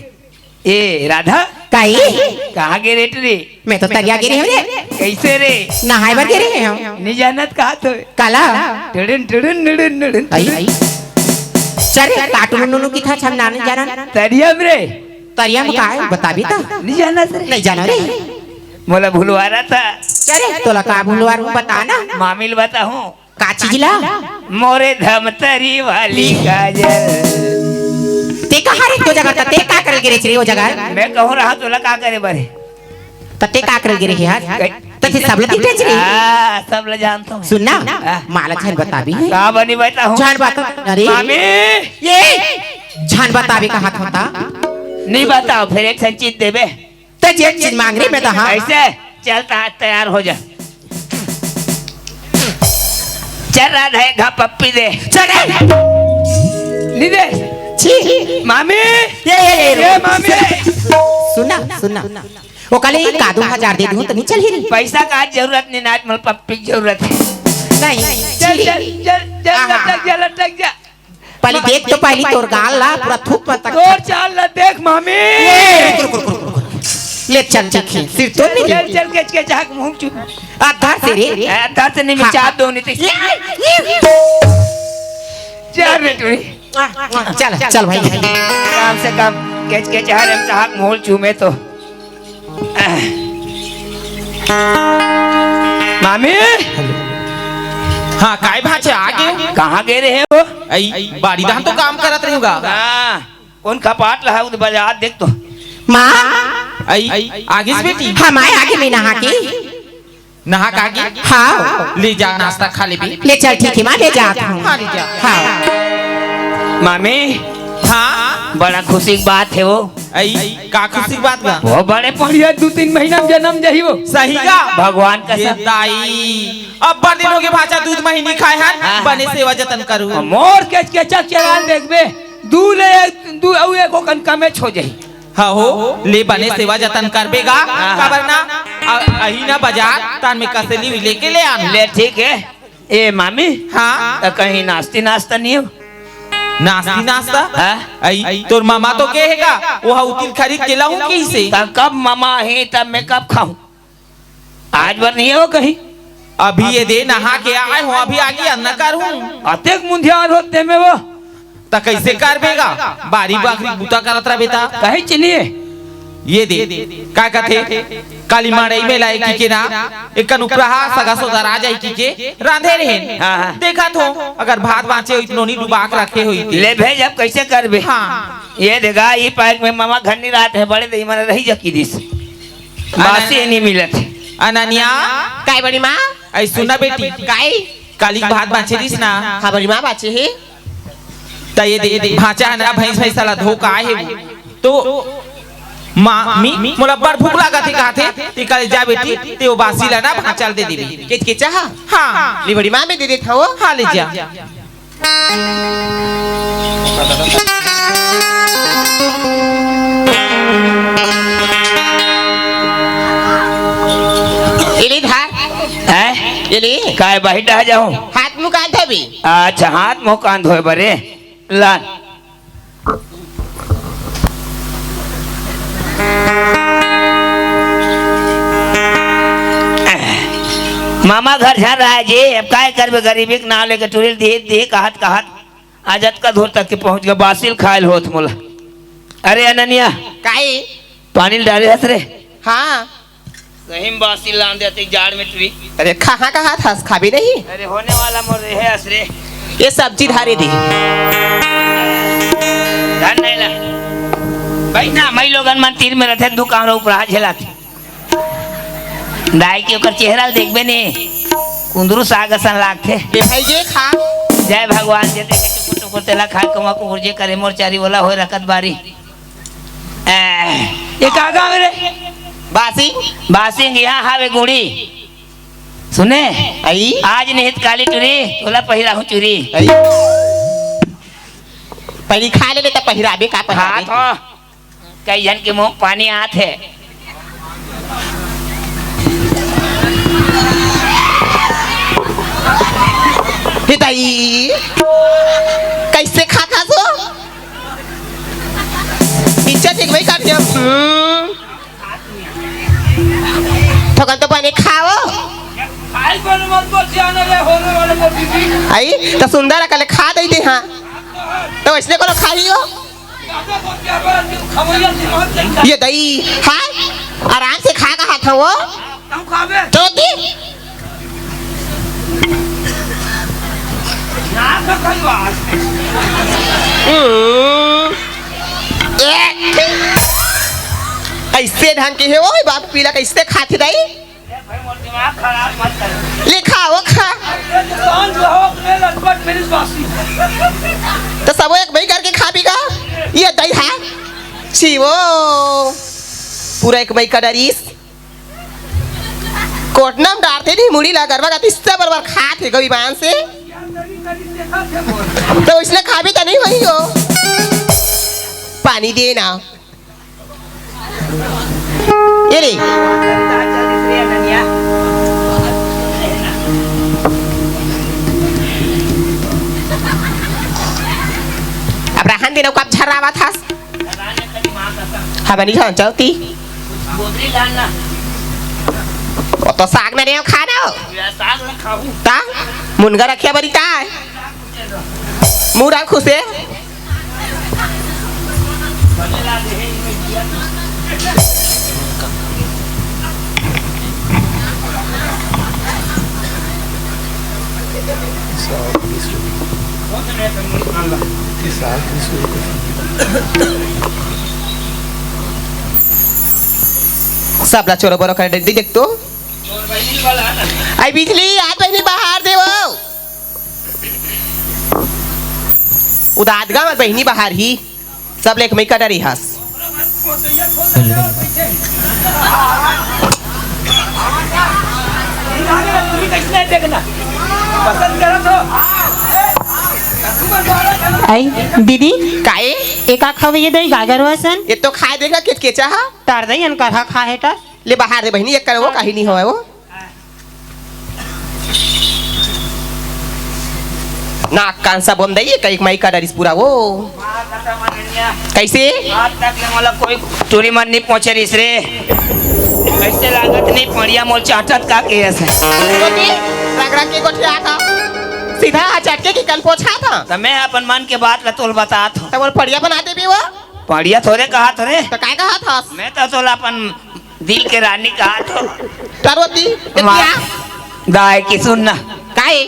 [SPEAKER 2] ए राधा
[SPEAKER 4] काहे?
[SPEAKER 2] कहाँ गए रे ट्री?
[SPEAKER 4] मैं तो तरिया गिरे हूँ रे।
[SPEAKER 2] कैसे रे?
[SPEAKER 4] नहाए बर गिरे हूँ।
[SPEAKER 2] नहीं जानत कहा तो
[SPEAKER 4] काला
[SPEAKER 2] टड़न टड़न नड़न नड़न
[SPEAKER 4] आई चल कार्टून नुनू की था हम नाने जाना।
[SPEAKER 2] तरिया रे
[SPEAKER 4] तरिया में काहे बता भी था?
[SPEAKER 2] नहीं जानत रे।
[SPEAKER 4] नहीं जाना रे।
[SPEAKER 2] मोला भूलवा रहा था।
[SPEAKER 4] चल तोला का भूलवार बता ना।
[SPEAKER 2] मामिल बताऊं
[SPEAKER 4] का चीज ला?
[SPEAKER 2] मोरे धमतरी वाली काजल।
[SPEAKER 4] ते कहाँ रे तो जगह ते का कर गिरे रे वो जगह?
[SPEAKER 2] मैं कहूँ रहा तोला का करे बारे
[SPEAKER 4] ते का कर गिरे है यार? तो फिर सब लोग टेंशन रे।
[SPEAKER 2] सब ल जानता हूँ।
[SPEAKER 4] सुनना माला छन बता भी है।
[SPEAKER 2] का बनी बताऊं
[SPEAKER 4] छान बता। अरे
[SPEAKER 2] मामी
[SPEAKER 4] ये छान बता भी का हाथ होता?
[SPEAKER 2] नहीं बताओ फिर एक संचित देवे
[SPEAKER 4] ते जे चीज मांग रही मैं तो हाँ।
[SPEAKER 2] ऐसे चलता तैयार हो जा। चल रहा है घा पप्पी दे।
[SPEAKER 4] चल
[SPEAKER 2] नहीं दे
[SPEAKER 4] छी
[SPEAKER 2] मामी
[SPEAKER 4] ये
[SPEAKER 2] मामी
[SPEAKER 4] सुनना सुनना वो कल 1,000 दे दूं तो नहीं चल ही रही।
[SPEAKER 2] पैसा का जरूरत नहीं नाच मल पप्पी की जरूरत है।
[SPEAKER 4] नहीं
[SPEAKER 2] चल चल चल चल लटक जा लटक जा।
[SPEAKER 4] पहले देख तो पहली तोर गाल ला पूरा थूक मत तक।
[SPEAKER 2] तोर चाल ल देख मामी।
[SPEAKER 4] ले चल चल सिर तो नहीं
[SPEAKER 2] चल चल के झाक मुंह चुप।
[SPEAKER 4] आधार से रे
[SPEAKER 2] आधा से नहीं मिचा दो नहीं तो चल बेटुरी
[SPEAKER 4] चल चल भाई
[SPEAKER 2] काम से काम केच के चाहे हम झाक मुंह चूमे तो मामी।
[SPEAKER 6] हाँ काय भाचे आगे
[SPEAKER 2] कहाँ गए रहे हो?
[SPEAKER 6] आई बाड़ी दान तो काम करत रहूंगा।
[SPEAKER 2] हाँ कौन खपाट रहा उधर बाजार देख तो।
[SPEAKER 4] माँ
[SPEAKER 6] आई आगे से बेटी
[SPEAKER 4] हमारे आगे में नहा के
[SPEAKER 6] नहा के आगे
[SPEAKER 4] हाँ
[SPEAKER 6] ले जा नाश्ता खा ले भी।
[SPEAKER 4] ले चल ठीक है माँ ले जाता हूँ।
[SPEAKER 6] हाँ ले जा।
[SPEAKER 4] हाँ
[SPEAKER 2] मामी
[SPEAKER 6] हाँ
[SPEAKER 2] बड़ा खुशी की बात है वो।
[SPEAKER 6] आई का खुशी की बात बा?
[SPEAKER 2] वो बड़े बढ़िया 2-3 महीना में जन्म जही वो।
[SPEAKER 6] सही का
[SPEAKER 2] भगवान का
[SPEAKER 6] ये
[SPEAKER 2] सब
[SPEAKER 6] दाई अब बड़ दिनों के भाषा दूध महीनी खाए हैं बने सेवा जतन करूँ।
[SPEAKER 2] मोर के चक चलान देखबे दू एक ओकन कमे छो जही।
[SPEAKER 6] हाँ हो ले बने सेवा जतन करबेगा खबर ना अही ना बाजार तान में कसली लेके ले आना।
[SPEAKER 2] ले ठीक है। ए मामी
[SPEAKER 6] हाँ
[SPEAKER 2] तो कहीं नाश्ता नहीं हो?
[SPEAKER 6] नाश्ती नाश्ता
[SPEAKER 2] हाँ?
[SPEAKER 6] आई तोर मामा तो कहेगा वो उतिल खरीद के लाऊं कहीं से।
[SPEAKER 2] तब कब मामा है तब मैं कब खाऊं? आज बार नहीं हो कहीं?
[SPEAKER 6] अभी ये दे नहा के आए हो अभी आगे अन्न करूं
[SPEAKER 2] अतेक मुंधियार होते में वो
[SPEAKER 6] त कैसे करबेगा बारी बाकरी बूता करत रह बेटा।
[SPEAKER 2] कहे चलिए
[SPEAKER 6] ये दे का कथे काली माड़ई में लाई की के ना एक अनुप्रहा सगा सोदर आ जाई की के रांधे रहे।
[SPEAKER 2] हाँ।
[SPEAKER 6] देखा तो अगर भात बाँचे इतनो नहीं डुबा के रखे हुई थी।
[SPEAKER 2] ले भेज अब कैसे करबे?
[SPEAKER 6] हाँ
[SPEAKER 2] ये देगा ये पार्क में मामा घर नहीं रहते हैं बड़े दही मन रही जकी दिस बासी नहीं मिलत।
[SPEAKER 6] अनन्या
[SPEAKER 4] काय बड़ी माँ
[SPEAKER 6] आई सुना बेटी
[SPEAKER 4] काय
[SPEAKER 6] काली भात बाँचे दिस ना
[SPEAKER 4] हाँ बड़ी माँ बाचे है
[SPEAKER 6] त ये दे भाचा है ना भैंस भैंस साला धोखा है तो माँ मी मोला बड़ भूख लगा थी कहा थे ते कल जा बेटी ते वो बासी ला ना भाचल दे देबी
[SPEAKER 4] के चाहा
[SPEAKER 6] हाँ
[SPEAKER 4] ली बड़ी माँ में दे देता हो।
[SPEAKER 6] हाँ ले जा
[SPEAKER 4] इली धार
[SPEAKER 2] हैं
[SPEAKER 4] इली
[SPEAKER 2] काय बाहिर आ जाऊं
[SPEAKER 4] हाथ मुंह कान धोबी
[SPEAKER 2] अच्छा हाथ मुंह कान धोए बरे लान मामा घर झर रहा है जी अब काय करबे गरीबी के नाम लेके टुरिल दी कहत आजत का धूर तक के पहुंच गया बासिल खायल होत मोला अरे अननिया
[SPEAKER 4] काई
[SPEAKER 2] पानी डाले हस रे
[SPEAKER 4] हाँ
[SPEAKER 2] सही में बासिल लान देते जाड़ में टुरी
[SPEAKER 4] अरे कहाँ कहाँ था खा भी नहीं
[SPEAKER 2] अरे होने वाला मोर है हस रे
[SPEAKER 4] ये सब्जी धारे दी
[SPEAKER 2] धन नहीं ला भाई ना मई लोगन मन तीर में रहते दुकान ऊपर झेलाते दाई के ओकर चेहरा देखबे ने कुंदरू साग सन लागथे
[SPEAKER 4] ये भाई ये खा
[SPEAKER 2] जय भगवान जे देखे टुकुर टुकुर तेला खा कमा को गुरजे करे मोर चारी वाला होय रकत बारी ये कागा मेरे
[SPEAKER 4] बासी
[SPEAKER 2] बासिंग यहाँ हावे गुड़ी सुने
[SPEAKER 4] आई
[SPEAKER 2] आज निहित काली टुरी तोला पहिरा हूँ चुरी
[SPEAKER 4] आई पहली खा ले तब पहिराबे का
[SPEAKER 2] हाथ
[SPEAKER 4] पहिराबे
[SPEAKER 2] हो कई जन के मुंह पानी आत है
[SPEAKER 4] हिदाई कैसे खाता सो नीचे देख भाई काट दिया थकन तो पानी खाओ आई तो सुंदर कल खा दे दे हाँ तो इसने को खाई हो ये दही हाँ आराम से खा का हाथ वो तो दी ऐसे ढंग के है वो बाप पीला कैसे खाती रही लिखा वो खा तो सब एक भाई करके खा पीगा ये दही है छी वो पूरा एक भाई का डरीस कोटनाम डालते नहीं मुड़ी ला गरबा का तीसरा बार खाते गवी बांध से तो इसलिए खा भी तो नहीं वही हो पानी दे ना ये ले अब रहन देना कब झर्रावा था हाँ बनी जान चलती तो साग ना नहीं खाना ता मुनगा रखिया बरी ता मुरा खुशे सबला चोरो बोरो कर देख तो आई बिजली आज बहनी बाहर दे वो उदादगा में बहनी बाहर ही सब लेक में कटरी हंस
[SPEAKER 7] आई दीदी
[SPEAKER 4] काए
[SPEAKER 7] एका खावे ये दही गागर वसन
[SPEAKER 4] ये तो खाए देगा किच केचा हा
[SPEAKER 7] तार दही अन करहा खा है ता
[SPEAKER 4] ले बाहर दे बहनी एक कर वो कहीं नहीं होए वो नाक कान सा बम दई कई माई का डरिस पूरा वो कैसे
[SPEAKER 2] आज तक ले मोला कोई टूरी मन नहीं पहुंचे रिस रे कैसे लागत नहीं पड़िया मोल चाटत का केस है
[SPEAKER 4] रग रग के कोठिया था सीधा चटके की कल पोछा था
[SPEAKER 2] तो मैं अपन मन के बात ला तोल बतात हूँ
[SPEAKER 4] तो वो पड़िया बनाते भी वो
[SPEAKER 2] पड़िया थोड़े कहा थोड़े
[SPEAKER 4] तो काय कहा था
[SPEAKER 2] मैं तो तोला अपन दिल के रानी कहा तो
[SPEAKER 4] तरवती क्या
[SPEAKER 2] दाय की सुनना
[SPEAKER 4] काय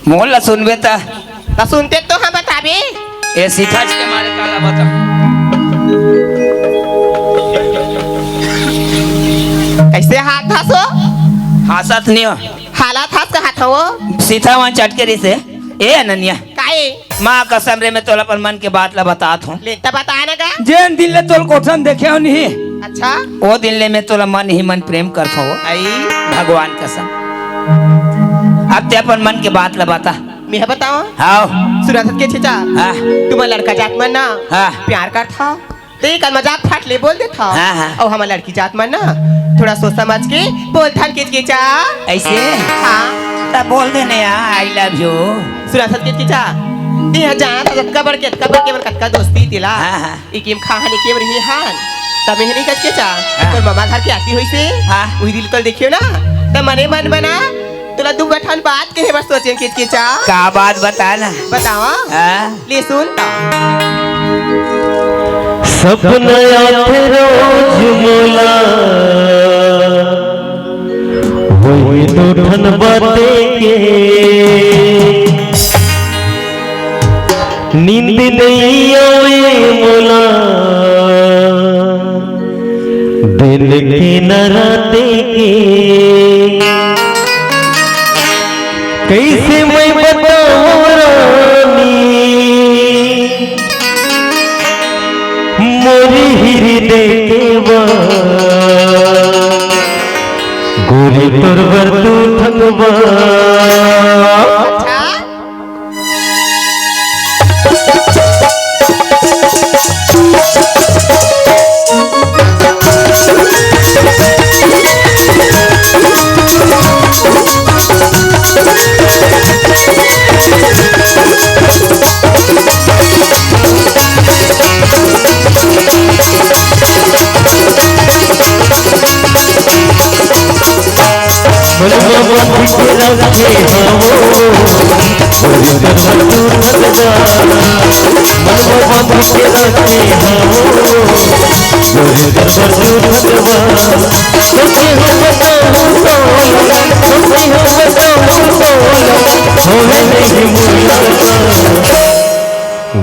[SPEAKER 2] मोल ला सुनबे ता
[SPEAKER 4] तो सुनते तो हम बताबे
[SPEAKER 2] ये सीधा के मारे काला बता
[SPEAKER 4] कैसे हाथ था सो
[SPEAKER 2] हासत नहीं हो
[SPEAKER 4] हालात हाथ का हाथ वो
[SPEAKER 2] सीधा वहाँ चटके रही से ए अनन्या
[SPEAKER 4] काय
[SPEAKER 2] माँ कसम रे मैं तोला अपन मन के बात ला बतात हूँ
[SPEAKER 4] लेता बताना का
[SPEAKER 2] जेन दिन ले तोल कोठन देखे हो नहीं
[SPEAKER 4] अच्छा
[SPEAKER 2] वो दिन ले मैं तोला मन ही मन प्रेम करता हूँ
[SPEAKER 4] आई
[SPEAKER 2] भगवान कसम अब ते अपन मन के बात ला बता
[SPEAKER 4] मैं बताओ
[SPEAKER 2] हाँ
[SPEAKER 4] सुरत के चचा
[SPEAKER 2] हाँ
[SPEAKER 4] तुम्हारा लड़का जात मन ना
[SPEAKER 2] हाँ।
[SPEAKER 4] प्यार कर था तो एक मजाक फाट ले बोल दे था
[SPEAKER 2] हाँ, हाँ।
[SPEAKER 4] और हमारा लड़की जात मन ना थोड़ा सोच समझ के बोल था के चा
[SPEAKER 2] ऐसे
[SPEAKER 4] हाँ
[SPEAKER 2] तब बोल देने आई लव यू
[SPEAKER 4] सुरत के चा ये जाना था कबर के कटका दोस्ती तिला
[SPEAKER 2] हाँ, हाँ।
[SPEAKER 4] इकीम खाने के रही हान तब मेहनी कच के चा और मामा घर के आती हुई से
[SPEAKER 2] हाँ।
[SPEAKER 4] वही दिल कल देखियो ना तब मने मन बना तुला दू गठान बात के बस सोचे के चा
[SPEAKER 2] का बात बताना
[SPEAKER 4] बतावा
[SPEAKER 2] हाँ
[SPEAKER 4] ले सुन
[SPEAKER 5] सपना आते रोज मोला वही तो ठन बातें के नींद नहीं आवे मोला दिल की न राते के कैसे मैं बताऊं रानी मोरी हृदय के गोरी तोर बरतू थकवा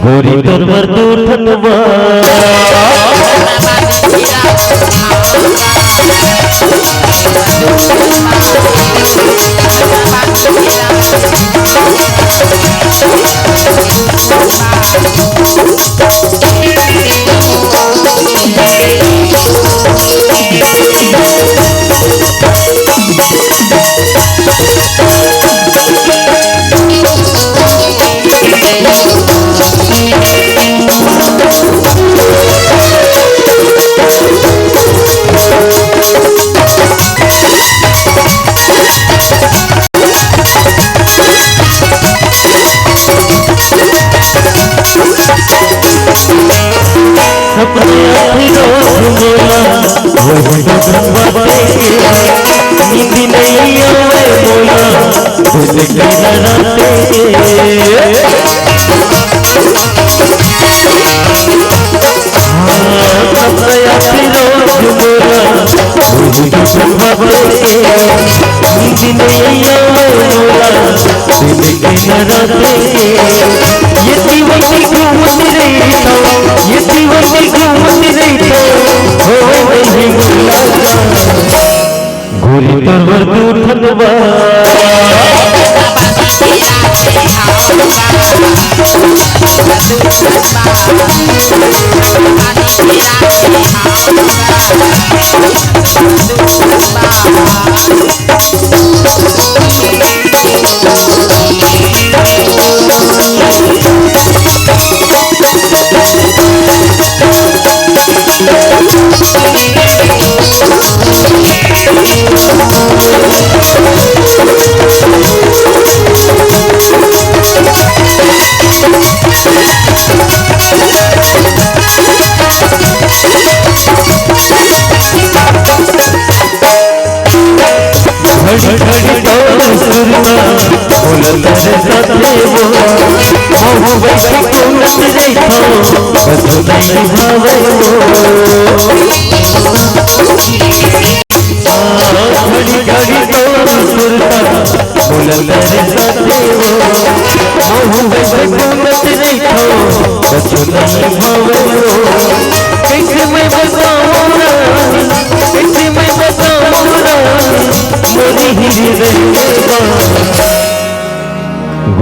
[SPEAKER 5] गोरी तोर बर दूर थनवा गोरी तोर बर दूर थनवा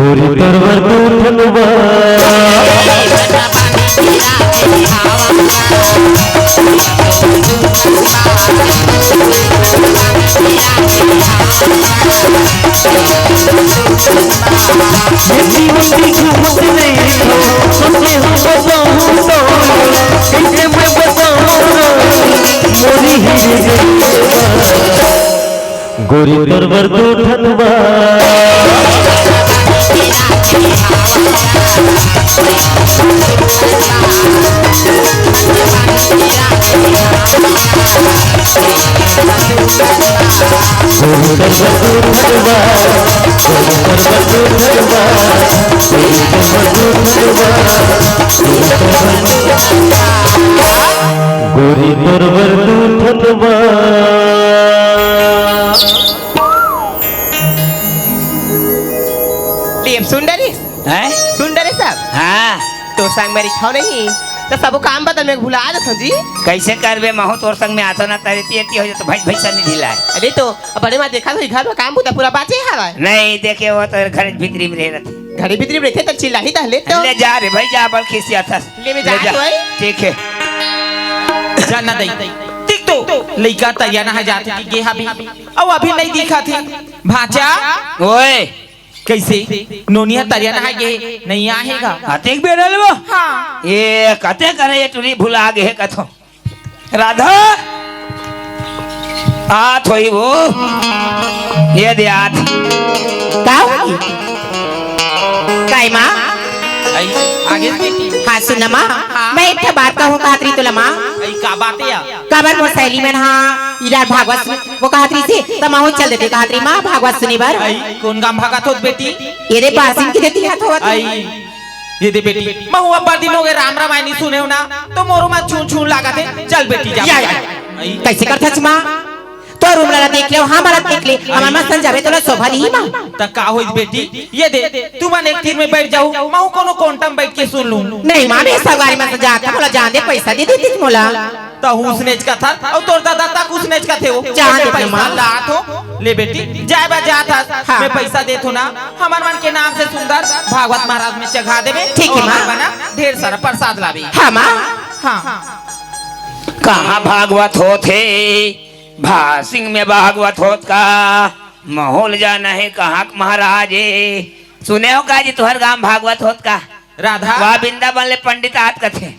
[SPEAKER 5] गोरी तोर बर दूर थनवा
[SPEAKER 4] हाँ
[SPEAKER 5] मेरी होती घूमत नहीं हो तुझे हम बताऊं तो कैसे मैं बताऊं मोरी ही गोरी तोरवर दूठनवा गोरी तोरवर दूठनवा
[SPEAKER 4] लेब सुंदरी
[SPEAKER 2] हैं
[SPEAKER 4] सुंदरी साहब
[SPEAKER 2] हाँ
[SPEAKER 4] तो संग मेरी खाओ नहीं तो सब काम बदल में भुला देता जी।
[SPEAKER 2] कैसे करबे महू तोर संग में आतो ना तरीती एती हो जाए तो भाई भैसा नहीं ढिला है
[SPEAKER 4] अरे तो बड़े माँ देखा तो घर में काम होता पूरा बाचे हवा
[SPEAKER 2] नहीं देखे वो तो घर भीतरी में रह रहे
[SPEAKER 4] घड़ी भीतरी में रखे तो चिल्ला ही दहले तो
[SPEAKER 2] ले जा रे भाई जा बल खिसिया था
[SPEAKER 4] ले में जा तो है।
[SPEAKER 2] ठीक है
[SPEAKER 6] जाना दई ठीक तो लइका तैयार ना जाते कि गेहा भी अब अभी नहीं दिखा थे भाचा
[SPEAKER 2] ओए
[SPEAKER 6] कैसे नोनिया तैयार ना गे नहीं आएगा
[SPEAKER 2] अतेक बेरल वो
[SPEAKER 6] हाँ
[SPEAKER 2] ये कते करे ये टुरी भुला गे है कथो राधा आत होई वो ये दे आत
[SPEAKER 4] का होगी काय माँ
[SPEAKER 6] आई आगे बेटी
[SPEAKER 4] हाँ सुन माँ मैं एक बात कहूँ कातरी तो लमा
[SPEAKER 6] आई का बात है
[SPEAKER 4] काबर मोर सहेली में हाँ इधर भागवत वो कातरी से तमाहू चल देते कातरी माँ भागवत सुनी बार
[SPEAKER 6] आई कौन गाम भागा थोत बेटी
[SPEAKER 4] ये रे बासिन की देती है तो
[SPEAKER 6] आई ये दे बेटी मैं हुआ बार दिन हो गए राम रामायणी सुने हो ना तो मोरो में छू छू लगा थे चल बेटी जा आई
[SPEAKER 4] कैसे करता माँ तो रूम ला देख ले हाँ बारात देख ले हमारे मस्त जावे तो शोभा नहीं माँ
[SPEAKER 6] तक का होई बेटी ये दे तू मन एक तीर में बैठ जाऊ मैं कोनो कोंटम बैठ के सुन लूं
[SPEAKER 4] नहीं माँ मैं सवारी में जाता बोला जान दे पैसा दे देती मोला
[SPEAKER 6] तो उसनेच का था और तोर दादा तक उसनेच का थे वो
[SPEAKER 4] जान दे
[SPEAKER 6] पैसा
[SPEAKER 4] माँ।
[SPEAKER 6] लात हो ले बेटी जाए बा जा था
[SPEAKER 4] हाँ।
[SPEAKER 6] मैं पैसा दे तो ना हमार मन के नाम से सुंदर भागवत महाराज में चढ़ा देवे
[SPEAKER 4] ठीक है,
[SPEAKER 6] और
[SPEAKER 4] माँ।
[SPEAKER 6] बना ढेर सारा प्रसाद लावे
[SPEAKER 4] हाँ माँ
[SPEAKER 6] हाँ
[SPEAKER 2] कहाँ भागवत होते भासिंग में भागवत होत का माहौल जाना है कहाँ महाराज सुने हो का जी तुहर गांव भागवत होत का
[SPEAKER 6] राधा
[SPEAKER 2] वह वृंदावन ले पंडित आत कथे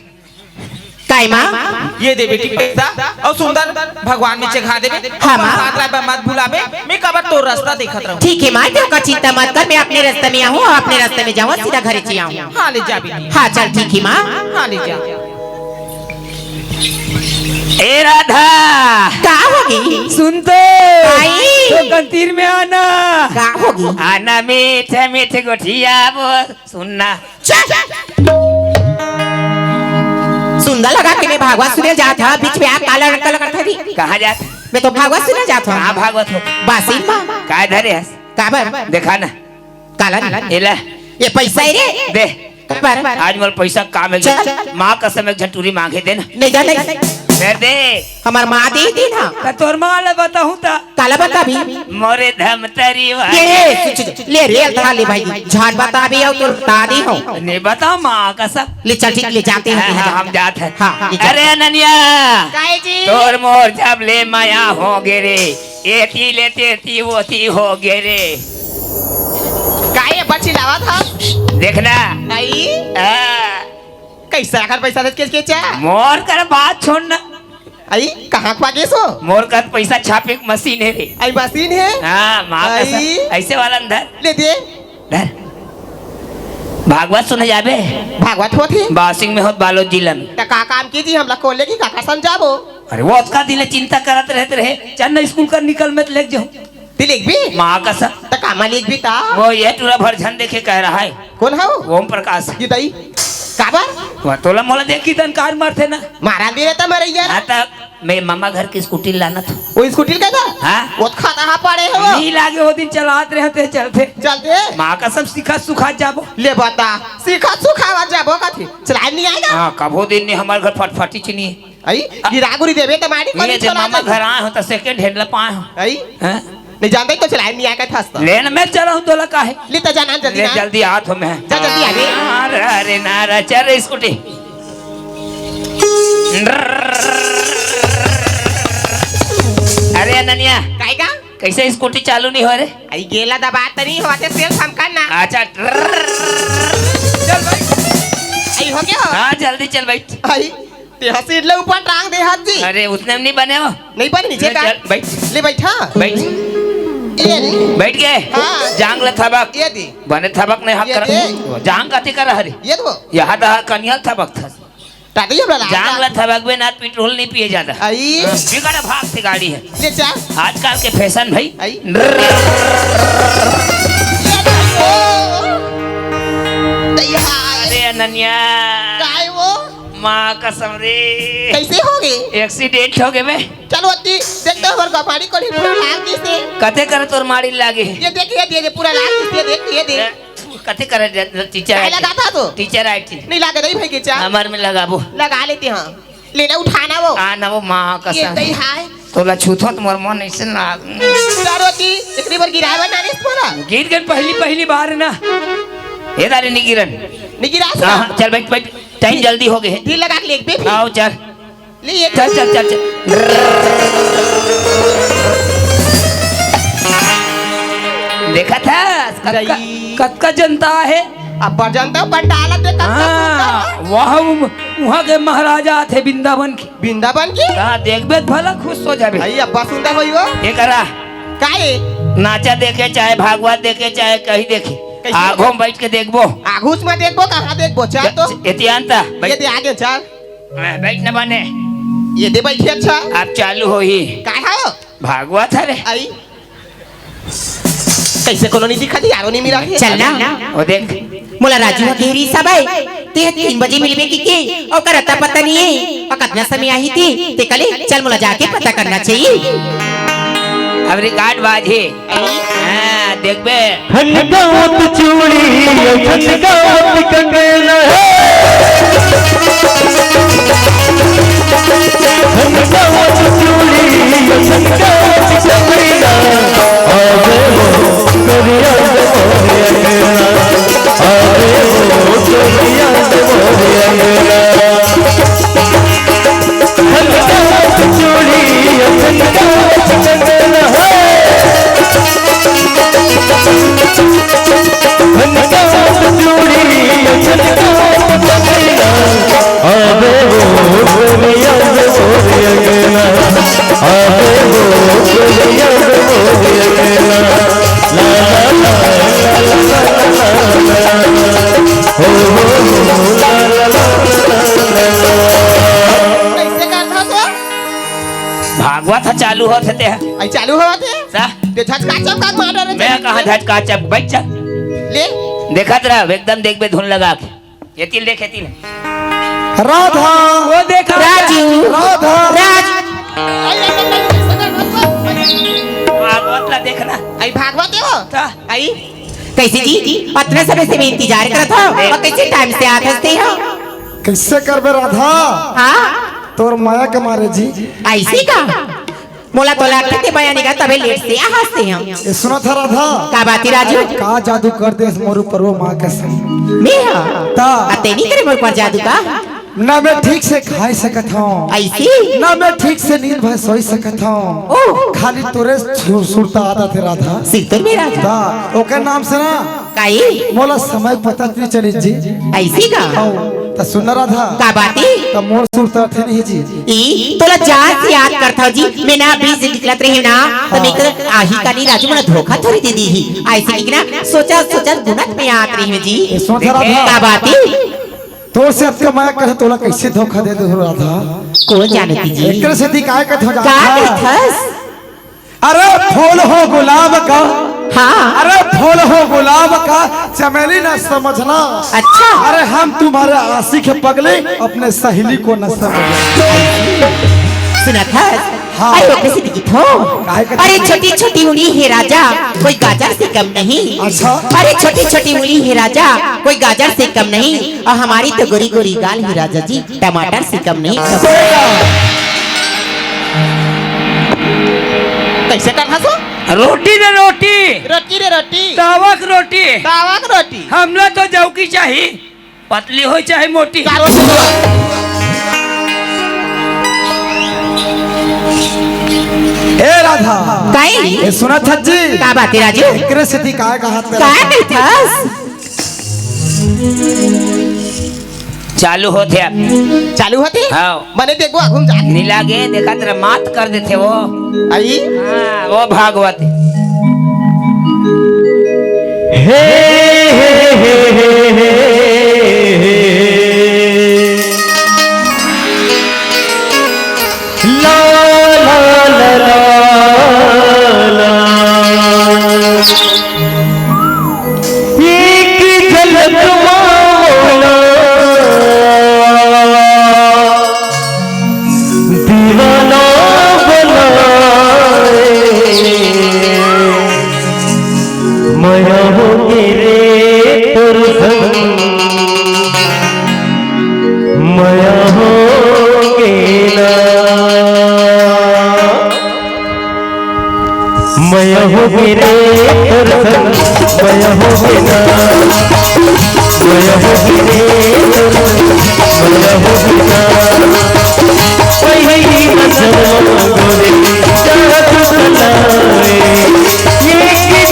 [SPEAKER 4] काय माँ
[SPEAKER 6] ये दे बेटी पैसा और सुंदर भगवान में चढ़ा देवे
[SPEAKER 4] हाँ, माँ।
[SPEAKER 6] प्रसाद लावे मत भुलावे मैं कबर तो रास्ता देखत रहूं
[SPEAKER 4] ठीक है माँ तेरे का चिंता मत कर मैं अपने रास्ते में आऊँ अपने रास्ते में जाऊँ सीधा घर से आऊँ
[SPEAKER 6] हाँ ले जा बेटी
[SPEAKER 4] हाँ चल ठीक है माँ
[SPEAKER 6] हाँ ले जा
[SPEAKER 2] ए राधा
[SPEAKER 4] का होगी
[SPEAKER 2] सुन तो
[SPEAKER 4] आई।
[SPEAKER 2] तो कंतीर में आना
[SPEAKER 4] का होगी
[SPEAKER 2] आना मीठे मीठे गोठिया वो सुनना
[SPEAKER 4] सुंदर लगा कि मैं भागवत सुने जाता था बीच में आप काला रंग का लगा था थी
[SPEAKER 2] कहाँ जाते
[SPEAKER 4] मैं तो भागवत सुने जाता
[SPEAKER 2] कहाँ
[SPEAKER 4] हूँ
[SPEAKER 2] भागवत हो
[SPEAKER 4] बासी माँ
[SPEAKER 2] काय धरे हस
[SPEAKER 4] काबर
[SPEAKER 2] देखा ना
[SPEAKER 4] काला
[SPEAKER 2] एला
[SPEAKER 4] ये पैसा ही रे
[SPEAKER 2] दे
[SPEAKER 4] काबर
[SPEAKER 2] आज मोर पैसा काम है
[SPEAKER 4] चल।
[SPEAKER 2] माँ कसम एक झटूरी मांगे दे ना
[SPEAKER 4] नहीं जा नहीं
[SPEAKER 2] दे दे
[SPEAKER 4] हमार माँ दी थी ना
[SPEAKER 2] का तोर माँ ले बताऊँ ता
[SPEAKER 4] काला बता भी
[SPEAKER 2] मोरे धम तरी वाले
[SPEAKER 4] ये ले रेल था ले भाई झाड़ बता भी हो तो दादी हो
[SPEAKER 2] नहीं बता माँ कसम
[SPEAKER 4] ले चल ठीक ले जाते हैं
[SPEAKER 2] हम जाते हैं
[SPEAKER 4] हाँ, ले जा।
[SPEAKER 2] अरे अनन्या
[SPEAKER 4] काय जी
[SPEAKER 2] तोर मोर जब ले माया हो गे रे एती ले तेती वोती हो गे रे
[SPEAKER 4] काय बच्ची लावा था
[SPEAKER 2] देखना
[SPEAKER 4] आई
[SPEAKER 2] आ,
[SPEAKER 4] कैसा आखिर पैसा दे के चा
[SPEAKER 2] मोर कर बात छोड़ना
[SPEAKER 4] आई कहाँ पागे सो
[SPEAKER 2] मोर कर पैसा छापे की मशीन है रे
[SPEAKER 4] आई मशीन है
[SPEAKER 2] हाँ माँ कसम
[SPEAKER 4] आई।
[SPEAKER 2] ऐसे वाला अंदर
[SPEAKER 4] ले दे
[SPEAKER 2] धर भागवत सुने जाबे
[SPEAKER 4] भागवत होती
[SPEAKER 2] बासिंग में होत बालो जिला में
[SPEAKER 4] तो का काम कीजिए हम लोग खोले की काका समझाबो
[SPEAKER 2] अरे वो उसका दिले चिंता करत रहते रहे चल स्कूल कर निकल में तो लेके जाऊँ
[SPEAKER 4] ती लिख भी
[SPEAKER 2] माँ कसम
[SPEAKER 4] तो कामा लिख भी था
[SPEAKER 2] वो ये टूरा भरझन देखे कह रहा है
[SPEAKER 4] कौन हो
[SPEAKER 2] ओम प्रकाश
[SPEAKER 4] ये दई काबर
[SPEAKER 2] वह तोला मोला देखी तन कार मारते ना
[SPEAKER 4] मारा भी रहता मरे यार
[SPEAKER 2] हाँ तक मैं मामा घर की स्कूटी लाना था
[SPEAKER 4] वो स्कूटी का था
[SPEAKER 2] हाँ
[SPEAKER 4] वो खाता हाँ पड़े हो
[SPEAKER 2] नहीं लागे वो दिन चलाते रहते चलते
[SPEAKER 4] चलते
[SPEAKER 2] माँ कसम सिखा सुखा जाबो
[SPEAKER 4] ले बता सीखा सुखावा जाबो कथी चला नहीं आएगा
[SPEAKER 2] हाँ कबो दिन नहीं हमारे घर फटफटी चुनी है
[SPEAKER 4] आई गिरागुरी देवे तो मारी
[SPEAKER 2] ये जब मामा घर आए हो तो सेकंड हैंड ला पाए हो
[SPEAKER 4] आई
[SPEAKER 2] हाँ?
[SPEAKER 4] नहीं जानते तो चला नहीं आएगा था
[SPEAKER 2] लेन मैं चला हूँ तोला का है
[SPEAKER 4] ले तो जाना जल्दी
[SPEAKER 2] ले
[SPEAKER 4] ना।
[SPEAKER 2] जल्दी आ तो मैं
[SPEAKER 4] जा जल्दी आगे
[SPEAKER 2] अरे नारा चल रे स्कूटी अरे अनन्या
[SPEAKER 4] काएगा
[SPEAKER 2] कैसे स्कूटी चालू नहीं हो रे?
[SPEAKER 4] अरे गेला दबा तरी होते सेल हम करना।
[SPEAKER 2] अच्छा चल भाई।
[SPEAKER 4] आई हो गया।
[SPEAKER 2] हाँ जल्दी चल भाई।
[SPEAKER 4] आई ते हसीर ले ऊपर टांग दे हाथ जी।
[SPEAKER 2] अरे उसने नहीं बने हो।
[SPEAKER 4] नहीं बन नीचे का।
[SPEAKER 2] चल बैठ।
[SPEAKER 4] ले बैठा।
[SPEAKER 2] बैठ।
[SPEAKER 4] ये रे।
[SPEAKER 2] बैठ गए।
[SPEAKER 4] हाँ।
[SPEAKER 2] जांग ले थबक।
[SPEAKER 4] ये दी।
[SPEAKER 2] बने थबक नहीं हाथ
[SPEAKER 4] ये
[SPEAKER 2] कर।
[SPEAKER 4] दे।
[SPEAKER 2] जांग काती कर हरी।
[SPEAKER 4] ये दो।
[SPEAKER 2] यहाँ तो कन्या थबक था।
[SPEAKER 4] टाटी हमरा ला।
[SPEAKER 2] जांग ले थबक में ना पेट्रोल नहीं पिए जाता।
[SPEAKER 4] आई।
[SPEAKER 2] बिगड़ भाग से गाड़ी है।
[SPEAKER 4] ले जा।
[SPEAKER 2] आजकल के फैशन भाई।
[SPEAKER 4] आई।
[SPEAKER 2] अरे अनन्या।
[SPEAKER 4] काय वो?
[SPEAKER 2] माँ कसम रे।
[SPEAKER 4] कैसे हो गए?
[SPEAKER 2] एक्सीडेंट हो गए बे।
[SPEAKER 4] चलो अत्ती देखते हो हमारे पानी को पूरा लाग दी से।
[SPEAKER 2] कते कर तोर मारी लागे।
[SPEAKER 4] ये देखिए पूरा लाग दी से देख ये देख।
[SPEAKER 2] कते कर टीचर
[SPEAKER 4] काय लगा था तो?
[SPEAKER 2] टीचर आई थी।
[SPEAKER 4] नहीं लगा नहीं भाई के चा।
[SPEAKER 2] हमार में लगाबो।
[SPEAKER 4] लगा लेते हैं। लेना उठाना वो।
[SPEAKER 2] ना वो माँ
[SPEAKER 4] ये
[SPEAKER 2] कसम।
[SPEAKER 4] दई हाय।
[SPEAKER 2] तोला छूथो तुम्हार मन ऐसे ना।
[SPEAKER 4] चारोती इतनी बार गिरा बना रे तुम्हारा।
[SPEAKER 2] गिर गए पहली बार ना। ये दारे नहीं गिरन।
[SPEAKER 4] नहीं गिरा
[SPEAKER 2] हाँ चल बैठ बैठ। टाइम जल्दी हो गए।
[SPEAKER 4] ढील लगा के ले पे।
[SPEAKER 2] आओ चल।
[SPEAKER 4] ले ये
[SPEAKER 2] चल चल चल चल। देखा था कत का जनता है।
[SPEAKER 4] अब बजंता पंडाल दे
[SPEAKER 2] हाँ वहाँ के महाराजा थे वृंदावन के।
[SPEAKER 4] बिंदाबन की।
[SPEAKER 2] कहा देखबे भला खुश हो जाबे।
[SPEAKER 4] भाई अब्बा सुंदर होई वो।
[SPEAKER 2] ये करा
[SPEAKER 4] काहे?
[SPEAKER 2] नाचा देखे चाहे भागवत देखे चाहे कहीं देखे
[SPEAKER 4] कैसे?
[SPEAKER 2] आगो में बैठ के देखबो।
[SPEAKER 4] आघूस में देखबो कहां देखबो चल तो।
[SPEAKER 2] इतिहानता
[SPEAKER 4] ये दे आगे चल।
[SPEAKER 2] बैठ न बने।
[SPEAKER 4] ये दे बैठे अच्छा।
[SPEAKER 2] अब चालू हो ही
[SPEAKER 4] काहे हो?
[SPEAKER 2] भागवत है रे।
[SPEAKER 4] आई कैसे कॉलोनी दिखा दी यारो नहीं मिला है। चल ना।
[SPEAKER 2] वो देख
[SPEAKER 4] मोला राजू देवरी सब है ते 3 बजे मिलबे की और करता पता नहीं है और कितना समय आई थी ते कले चल मोला जाके पता करना चाहिए।
[SPEAKER 2] अब रिकॉर्ड बाजे। हाँ देखबे।
[SPEAKER 5] हनगावत चूड़ी हनगावत कंगना हनगावत चूड़ी हनगावत कंगना आवे वो करिया मोरे अंगना आवे वो करिया मोरे अंगना हनगावत चूड़ी हनगावत कंगना हनगावत चूड़ी हनगावत कंगना आवे वो करिया मोरे अंगना आवे वो करिया मोरे अंगना ला ला ला ला हो ला ला
[SPEAKER 4] कैसे करना तो?
[SPEAKER 2] भागवत है चालू होते थे।
[SPEAKER 4] आई चालू हुआ थे।
[SPEAKER 2] सा
[SPEAKER 4] ते झटका चमका मार रहे
[SPEAKER 2] मैं कहा झटका चप बैठ जा।
[SPEAKER 4] ले
[SPEAKER 2] देखत रहा एकदम देखबे धुन लगा के। ये तिल देखे तिल।
[SPEAKER 3] राधा
[SPEAKER 2] वो देखा
[SPEAKER 4] राजू
[SPEAKER 3] राधा
[SPEAKER 2] भागवत ला देखना।
[SPEAKER 4] आई भागवत हो।
[SPEAKER 2] ता
[SPEAKER 4] आई कैसे जी इतना समय से मैं इंतजार करत हो और कैसे टाइम से आते थे हो।
[SPEAKER 3] कैसे करबे राधा
[SPEAKER 4] हाँ
[SPEAKER 3] तोर माया के मारे जी।
[SPEAKER 4] ऐसी का मोला तो लगते बयानी का तबे लेट से हंसते हम।
[SPEAKER 3] ये सुना था राधा
[SPEAKER 4] का बात है राजू?
[SPEAKER 3] का जादू कर दे मोर ऊपर वो माँ के संग
[SPEAKER 4] मैं
[SPEAKER 3] ता
[SPEAKER 4] अते नहीं करे मोर पर जादू का।
[SPEAKER 3] ना मैं ठीक से खाई सकत हूँ
[SPEAKER 4] ऐसी
[SPEAKER 3] ना मैं ठीक से नींद भर सोई सकत हूँ।
[SPEAKER 4] ओ
[SPEAKER 3] खाली तोरे सुरता आदत है राधा।
[SPEAKER 4] सिद्धर मेरा
[SPEAKER 3] ता ओके नाम से ना
[SPEAKER 4] काई
[SPEAKER 3] मोला समय पता नहीं चली जी।
[SPEAKER 4] ऐसी का
[SPEAKER 3] तो सुन राधा
[SPEAKER 4] का बात है?
[SPEAKER 3] तो मोर सुरता थे नहीं जी।
[SPEAKER 4] ई तोला जान से याद करता जी मैं ना बीच निकलत रही ना तो मैं कर आही का नहीं राजू मला धोखा थोड़ी दे दी ही ऐसे की ना सोचा सोचा गुनत में आत रही हूं जी।
[SPEAKER 3] ये सुन था
[SPEAKER 4] का
[SPEAKER 3] राधा
[SPEAKER 4] बात है?
[SPEAKER 3] तो से अब का माया कहे तोला कैसे धोखा दे दे राधा।
[SPEAKER 4] कौन जानती जी?
[SPEAKER 3] एक से दिखाए का धोखा
[SPEAKER 4] का देखस?
[SPEAKER 3] अरे फूल हो गुलाब का
[SPEAKER 4] हाँ
[SPEAKER 3] अरे फूल हो गुलाब का चमेली न समझना।
[SPEAKER 4] अच्छा
[SPEAKER 3] अरे हम तुम्हारे आशिक है पगले अपने सहेली को न समझना।
[SPEAKER 4] सुना था?
[SPEAKER 3] हाँ।
[SPEAKER 4] अरे कैसे दिखी हो?
[SPEAKER 3] काहे का
[SPEAKER 4] अरे
[SPEAKER 3] दिखी?
[SPEAKER 4] छोटी छोटी उंगली है राजा कोई गाजर से कम नहीं।
[SPEAKER 3] अच्छा।
[SPEAKER 4] अरे छोटी छोटी उंगली है राजा कोई गाजर से कम नहीं और हमारी तो गोरी गोरी गाल है राजा जी टमाटर से कम नहीं। कैसे करना सो?
[SPEAKER 2] रोटी रे रोटी
[SPEAKER 4] रोटी रे रोटी
[SPEAKER 2] तावक रोटी।
[SPEAKER 4] तावक रोटी
[SPEAKER 2] हमला तो जौकी चाहिए पतली हो चाहे मोटी।
[SPEAKER 4] का रोटी दो?
[SPEAKER 3] हे राधा
[SPEAKER 4] काई नहीं
[SPEAKER 3] ये सुना था जी
[SPEAKER 4] का बात है राजू
[SPEAKER 3] एकरे से थी का हाथ में
[SPEAKER 4] का नहीं था
[SPEAKER 2] चालू होते अब
[SPEAKER 4] चालू होते
[SPEAKER 2] हाँ
[SPEAKER 4] मैंने देखो घूम जा
[SPEAKER 2] नीला गे देखा तेरा मात कर देते वो
[SPEAKER 4] आई
[SPEAKER 2] हाँ वो भागवत
[SPEAKER 5] हे ला ला ला ला ला एक झलक मौला दीवाना बनाए माया हो रे तोर संग माया हो गेला माया हो रे तोर संग माया हो गेला माया हो रे तोर संग माया हो गेला पहिली नजर गोरे जादू बनाए ये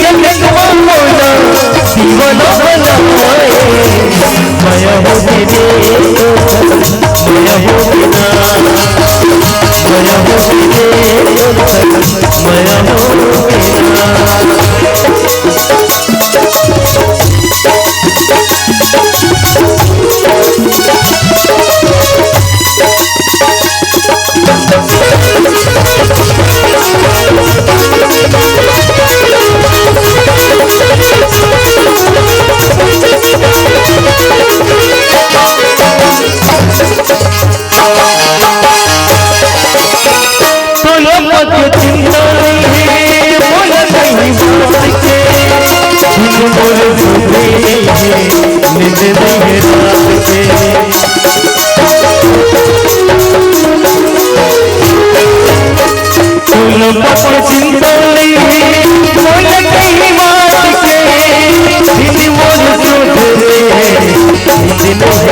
[SPEAKER 5] जगत मौला दीवाना बनाए माया हो रे माया हो बिना माया हो रे माया हो बिना चिंता नहीं है बोला नहीं बात के बोले सुने नहीं है नींद नहीं है रात के चिंता नहीं है बोला नहीं बात के बोले सुने नींद नहीं है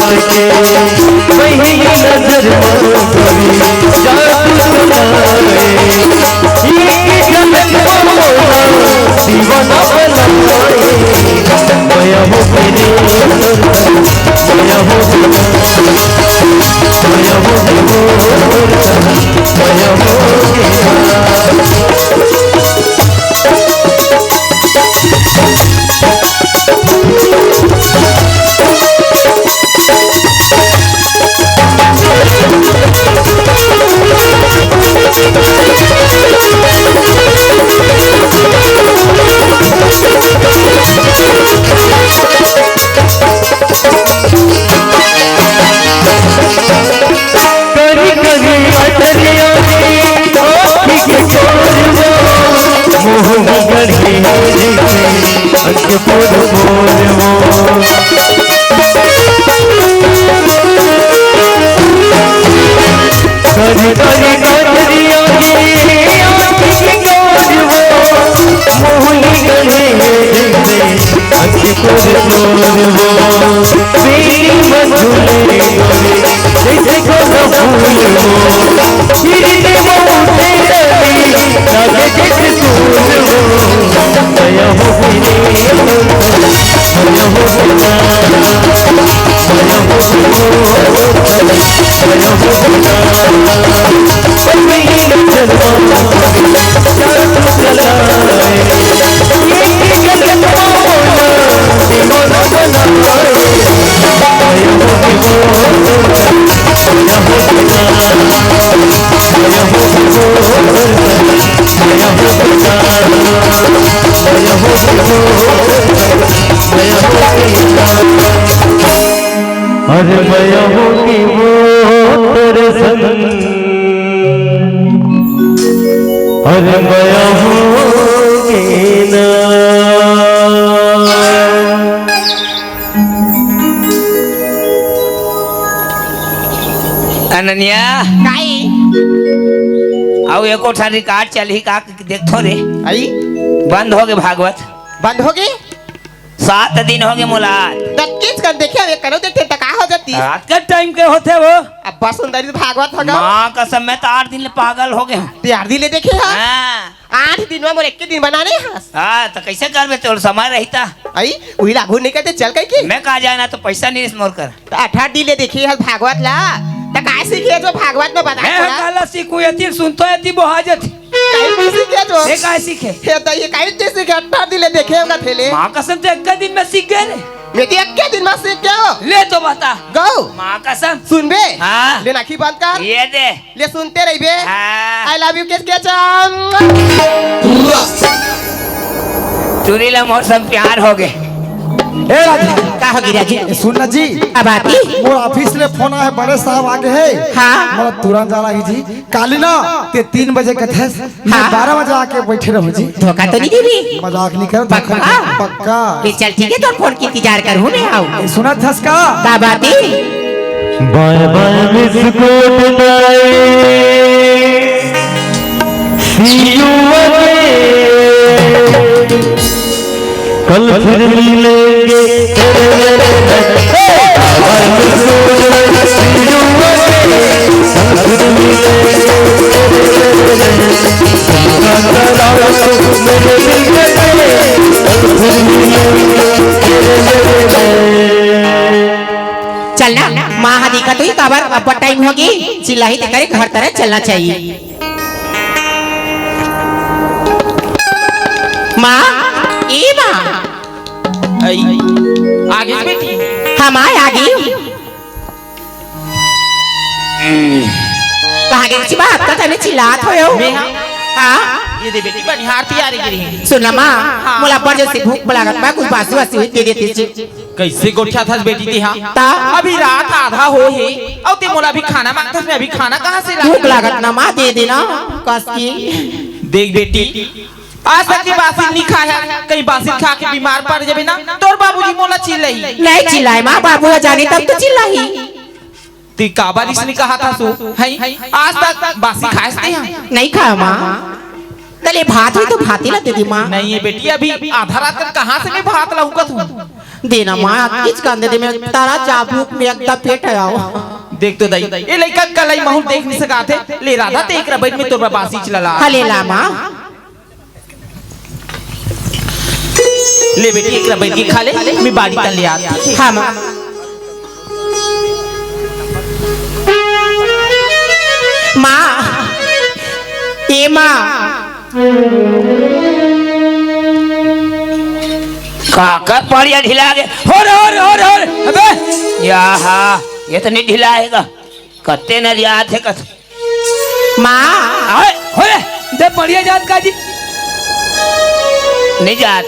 [SPEAKER 5] रात के वही नजर मांगी जादू बनाए दीवाना बनाए माया हो मेरे माया हो माया हो माया हो अरे माया होगी वो तेरे संग अरे माया होगी ना
[SPEAKER 2] अनन्या
[SPEAKER 4] काई
[SPEAKER 2] आओ एको ठारी काट चली का देखो रे
[SPEAKER 4] आई
[SPEAKER 2] बंद हो गए भागवत
[SPEAKER 4] बंद हो गई
[SPEAKER 2] 7 दिन हो गए मुलाकात
[SPEAKER 4] तब किस कर देखे अब करो देखते टका हो जाती
[SPEAKER 2] रात के टाइम के होते वो
[SPEAKER 4] अब बस सुंदरी भागवत हो गया
[SPEAKER 2] माँ कसम में तो 8 दिन ले पागल हो गए
[SPEAKER 4] तैयार दिले देखे हाँ
[SPEAKER 2] हाँ
[SPEAKER 4] 8 दिन में मोर 1 दिन बनाने हस
[SPEAKER 2] हाँ तो कैसे करबे तोर समय रहता
[SPEAKER 4] आई वही लागू नहीं करते चल कहीं की
[SPEAKER 2] मैं कहा जाए ना तो पैसा नहीं मोर कर
[SPEAKER 4] तो 18 दिन ले देखिए हस भागवत ला तो काय सीखे जो भागवत में बता
[SPEAKER 2] मैं काला सीखू यति सुनतो यति बहाजत
[SPEAKER 4] काय सीखे जो
[SPEAKER 2] ये काय सीखे
[SPEAKER 4] हे तो ये काय सीखे 18 दिन ले देखे होगा थेले
[SPEAKER 2] माँ कसम तो 1 दिन में सीख गए रे
[SPEAKER 4] बेटी 1 दिन में सीख गए
[SPEAKER 2] ले तो बता
[SPEAKER 4] गो
[SPEAKER 2] माँ कसम
[SPEAKER 4] सुन बे
[SPEAKER 2] हाँ।
[SPEAKER 4] ले नाखी बंद कर
[SPEAKER 2] ये दे
[SPEAKER 4] ले सुनते रही बे
[SPEAKER 2] हाँ।
[SPEAKER 4] आई लव यू किस के चाम
[SPEAKER 2] चुरीला मोर संग प्यार हो गए
[SPEAKER 3] ए राजी
[SPEAKER 4] का हो गिरा जी
[SPEAKER 3] सुन ना जी
[SPEAKER 4] अब आती
[SPEAKER 3] मोर ऑफिस ले फोन है बड़े साहब आगे है
[SPEAKER 4] हाँ।
[SPEAKER 3] मोर तुरंत जा रही जी काली ना ते 3 बजे के थे मैं
[SPEAKER 4] हाँ।
[SPEAKER 3] 12 बजे आके बैठे रहो जी
[SPEAKER 4] धोखा तो नहीं देवी
[SPEAKER 3] मजाक नहीं कर
[SPEAKER 4] पक्का?
[SPEAKER 3] पक्का
[SPEAKER 4] ले चल ठीक है तो फोन की इंतजार कर हूं मैं आऊं
[SPEAKER 3] सुना थस का
[SPEAKER 4] का बाती
[SPEAKER 5] bye bye miss good see you कल फिर मिलेंगे
[SPEAKER 4] चलना माँ हदी का तो ही काबर अब टाइम होगी चिल्लाही ते करे घर तरह चलना चाहिए माँ ए माँ
[SPEAKER 6] आई आगे से बेटी
[SPEAKER 4] हम आए आगे आगे की बात का तने चिल्लात हो
[SPEAKER 6] मैं
[SPEAKER 4] हाँ
[SPEAKER 6] ये दे बेटी बनिहारती आ रही
[SPEAKER 4] सुन माँ मोला पर जैसे भूख लागत बा कुछ बासी वासी दे देती छी
[SPEAKER 6] कैसे गोठा था बेटी ते हाँ
[SPEAKER 4] ता
[SPEAKER 6] अभी रात आधा हो है और ते मोला भी खाना मांगता मैं अभी खाना कहाँ से
[SPEAKER 4] भूख लागत ना माँ दे देना कस की
[SPEAKER 6] देख बेटी आज तक बासी नहीं खाया कहीं बासी खा के बीमार पड़ जाबे ना तोर बाबूजी मोला चिल्लाई
[SPEAKER 4] नहीं चिल्लाए माँ बाबू जाने तब तो चिल्लाई
[SPEAKER 6] ती काबार इसने कहा था सो है आज तक बासी खाए हैं
[SPEAKER 4] नहीं खाया माँ तले भात हुई तो भात ही ला दे दी माँ
[SPEAKER 6] नहीं है बेटी अभी आधा रात तक कहाँ से मैं भात लाऊंगा तू
[SPEAKER 4] देना माँ किस कांदे दे में तारा चाबुक में एकदम पेट है आओ
[SPEAKER 6] देख तो दई ये लड़का कल महू देख नहीं सका थे ले रहा था ते एक रबैत में तोर बासी चला
[SPEAKER 4] हले ला माँ
[SPEAKER 6] ले बेटी एक रबैत की खा ले मैं बाड़ी तन ले आती
[SPEAKER 4] हाँ माँ माँ ए माँ
[SPEAKER 2] काकर पड़िया ढिला गए हो अबे याहा ये तो नहीं ढिलाएगा कत्ते न याद है कत
[SPEAKER 4] माँ
[SPEAKER 2] आए होए दे पड़िया जात का जी नहीं जात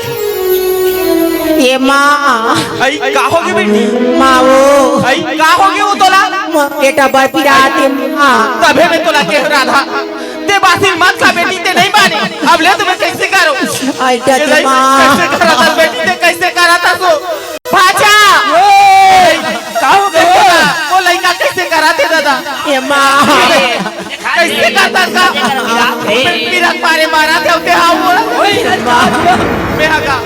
[SPEAKER 4] ए माँ
[SPEAKER 6] आई का होगी बेटी
[SPEAKER 4] माँ वो
[SPEAKER 6] आई का होगी वो तोला
[SPEAKER 4] बेटा बरपिराते माँ
[SPEAKER 6] तबे मैं तोला कह रहा था ते बासी मत खा बेटी ते नहीं माने अब ले तुम्हें कैसे करो
[SPEAKER 4] आइटा
[SPEAKER 6] ये
[SPEAKER 4] ते
[SPEAKER 6] नहीं,
[SPEAKER 4] माँ
[SPEAKER 6] कैसे करा था बेटी ते कैसे करा था सो भाचा
[SPEAKER 2] का हो गया
[SPEAKER 6] वो लड़का कैसे करा थे दादा
[SPEAKER 4] ए माँ
[SPEAKER 6] कैसे करता था मेरा मारे मारा थे उते हाँ मैं हका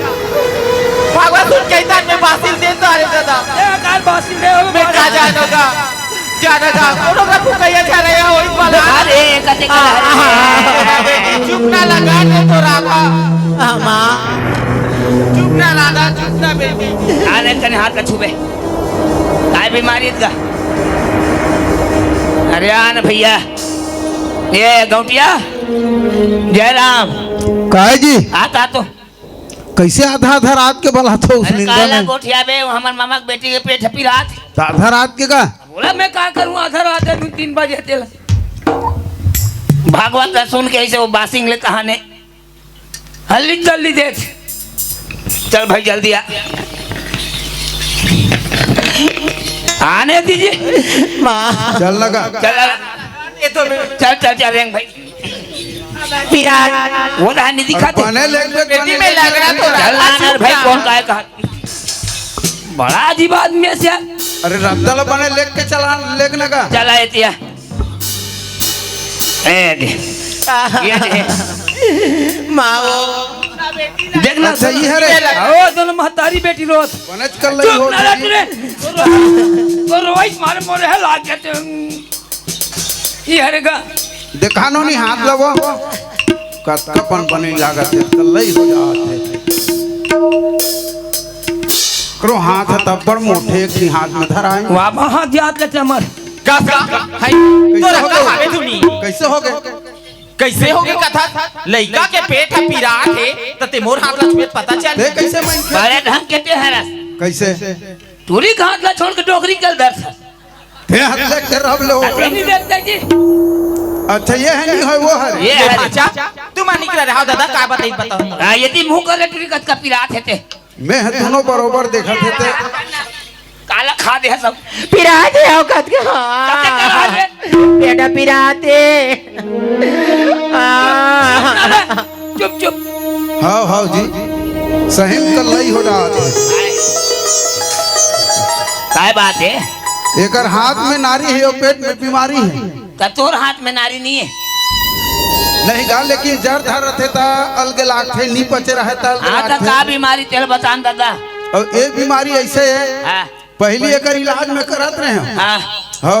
[SPEAKER 6] भगवान सुन कहता मैं बासिल देता अरे दादा मैं का जानोगा जानोगा कोनो का कुकैया जा रहे हो इस वाला
[SPEAKER 2] अरे कते का
[SPEAKER 6] चुप ना लगा दे तो राधा
[SPEAKER 4] माँ
[SPEAKER 6] चुप ना राधा चुप ना बेटी
[SPEAKER 2] आने कने हाथ का छुबे काय बीमारी का अरे आन भैया ये गौटिया जयराम
[SPEAKER 1] काहे जी
[SPEAKER 2] आता तो
[SPEAKER 1] कैसे आधा आधा रात के बला तो उस
[SPEAKER 2] अरे
[SPEAKER 1] निंदा
[SPEAKER 2] काला
[SPEAKER 1] में
[SPEAKER 2] गोठिया बे हमार मामा के बेटी के पेट हपी रात
[SPEAKER 1] तो आधा रात के का
[SPEAKER 2] बोला मैं क्या करूं आधा रात है 3 बजे तेल भागवत का सुन के ऐसे वो बासिंग ले कहाने हल्ली जल्दी देख चल भाई जल्दी आ आने दीजिए
[SPEAKER 4] माँ
[SPEAKER 1] चल लगा
[SPEAKER 2] चल
[SPEAKER 6] ये तो
[SPEAKER 2] चल चल चल रेंग भाई
[SPEAKER 4] पिरात
[SPEAKER 2] वो रहा नहीं दिखाते
[SPEAKER 1] पाने ले
[SPEAKER 6] बेटी में लग रहा तो
[SPEAKER 2] चल आनर भाई कौन का है कहा बड़ा अजीब आदमी है यार
[SPEAKER 1] अरे रद्दल बने लेक के चला लेकने का
[SPEAKER 2] चला एतिया ए दे ये दे
[SPEAKER 4] माँ वो
[SPEAKER 2] देखना
[SPEAKER 1] अच्छा ये है रे
[SPEAKER 2] ओ दोनों महतारी बेटी रोत
[SPEAKER 1] बनच कर लई हो
[SPEAKER 2] चुप ना रख रे तो रोइस मारे मोरे है लाग गए ये हरेगा
[SPEAKER 1] देखा नो नहीं हाथ लगो
[SPEAKER 8] कतकपन बने लागत है तल्लई हो जाते करो हाथ तब्बर मोटे एक हाथ में धराए
[SPEAKER 2] वाह वहाँ जात ले चमर
[SPEAKER 6] का हाय तो रखा हावे धुनी
[SPEAKER 8] कैसे हो गए
[SPEAKER 6] कैसे हो गए कथा लइका के पेट है पिरात है त ते मोर हाथ ला छुएत पता चल
[SPEAKER 8] दे कैसे मैं
[SPEAKER 2] बड़े ढंग के ते हरस
[SPEAKER 8] कैसे
[SPEAKER 2] टूरी घाट ला छोड़ के डोकरी कल दर्श
[SPEAKER 8] थे हाथ ले कर अब लो
[SPEAKER 2] नहीं देखता जी
[SPEAKER 8] अच्छा ये है नहीं है वो है
[SPEAKER 2] ये है
[SPEAKER 6] अच्छा तू मान निकल रहा दादा का बताई बताओ
[SPEAKER 2] यदि मुंह कर टूरी कत का पिरात है ते
[SPEAKER 8] मैं दोनों बरोबर देखा थे
[SPEAKER 2] काला खा दे सब
[SPEAKER 4] पिराते हो कद के हाँ बेटा पिराते
[SPEAKER 2] चुप चुप
[SPEAKER 8] हाँ जी सही तल्लई हो जाते
[SPEAKER 2] काय बात है
[SPEAKER 8] एकर हाथ में नारी है और पेट में बीमारी है
[SPEAKER 2] तोर हाथ में नारी नहीं है
[SPEAKER 8] नहीं गा लेकिन जड़ धर रहे था अलग लाग थे नी पचे रहे था
[SPEAKER 2] हाँ तो का बीमारी तेल बतान दादा
[SPEAKER 8] और एक बीमारी ऐसे है
[SPEAKER 2] हाँ
[SPEAKER 8] पहली एकर इलाज में करत रहे हम
[SPEAKER 2] हाँ
[SPEAKER 8] हो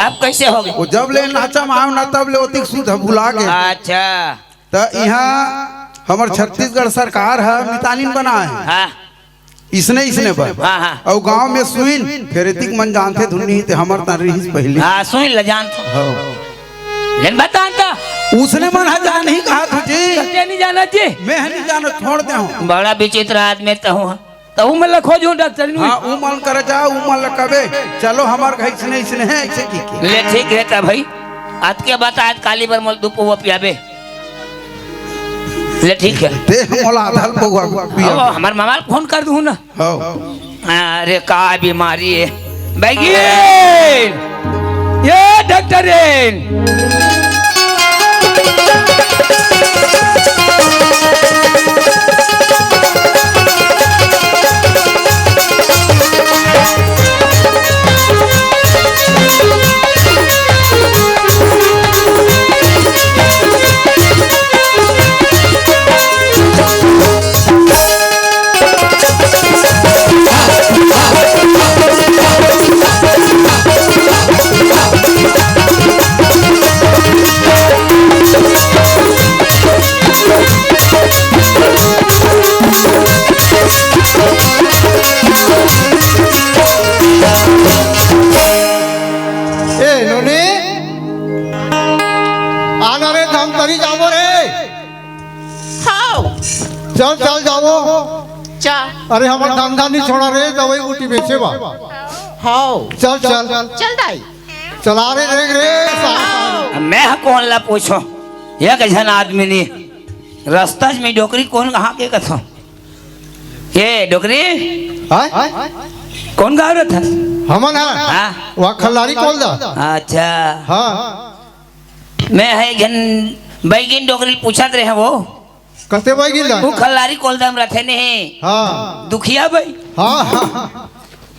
[SPEAKER 2] अब कैसे हो गए
[SPEAKER 8] वो जब ले नाचा माव ना तब ले ओतिक सुध भुला गए
[SPEAKER 2] अच्छा
[SPEAKER 8] तो यहाँ हमार छत्तीसगढ़ सरकार है मितानिन बना है
[SPEAKER 2] हाँ
[SPEAKER 8] इसने पर
[SPEAKER 2] हाँ हाँ
[SPEAKER 8] और गांव में सुइन फिर इतिक मन जानते धुनी थे हमर तरीस पहले
[SPEAKER 2] हाँ सुन ल जान
[SPEAKER 8] हो
[SPEAKER 2] लेकिन बतान था
[SPEAKER 8] उसने मन जा नहीं कहा तुझे
[SPEAKER 2] कैसे नहीं जाना जी
[SPEAKER 8] मैं नहीं जानो छोड़ दे हूँ
[SPEAKER 2] बड़ा विचित्र आदमी तो मैं लखो जो डॉक्टर
[SPEAKER 8] हाँ उमल कर जा उमल कबे चलो हमार घर इसने है ऐसे की
[SPEAKER 2] ले ठीक है तब भाई आज के बता आज काली बर मोल दुपो वो पियाबे ले ठीक है
[SPEAKER 8] दे मोला आधाल पौवा पिया
[SPEAKER 2] हमार मामा फोन कर दूँ ना
[SPEAKER 8] हो
[SPEAKER 2] अरे का बीमारी है बैगी ये डॉक्टर
[SPEAKER 9] चल चल जाओ
[SPEAKER 4] चल
[SPEAKER 9] अरे हमारा धंधा नहीं छोड़ा रे दवाई बूटी बेचे बा
[SPEAKER 4] हाँ
[SPEAKER 9] चल चल
[SPEAKER 4] चल दाई
[SPEAKER 9] चला रे देख रे
[SPEAKER 2] मैं कौन ला पूछो यह कैसन आदमी नहीं रास्ता में डोकरी कौन कहाँ के कथो ये डोकरी कौन गा रहा था
[SPEAKER 9] हमन है
[SPEAKER 2] हाँ
[SPEAKER 9] वह खल्लारी खोल दा
[SPEAKER 2] अच्छा
[SPEAKER 9] हाँ
[SPEAKER 2] मैं है जन बैगिन डोकरी पूछत रहे वो
[SPEAKER 9] कते भाई गिल
[SPEAKER 2] वो खल्लारी कोल दम रथे नहीं
[SPEAKER 9] हाँ
[SPEAKER 2] दुखिया भाई
[SPEAKER 9] हाँ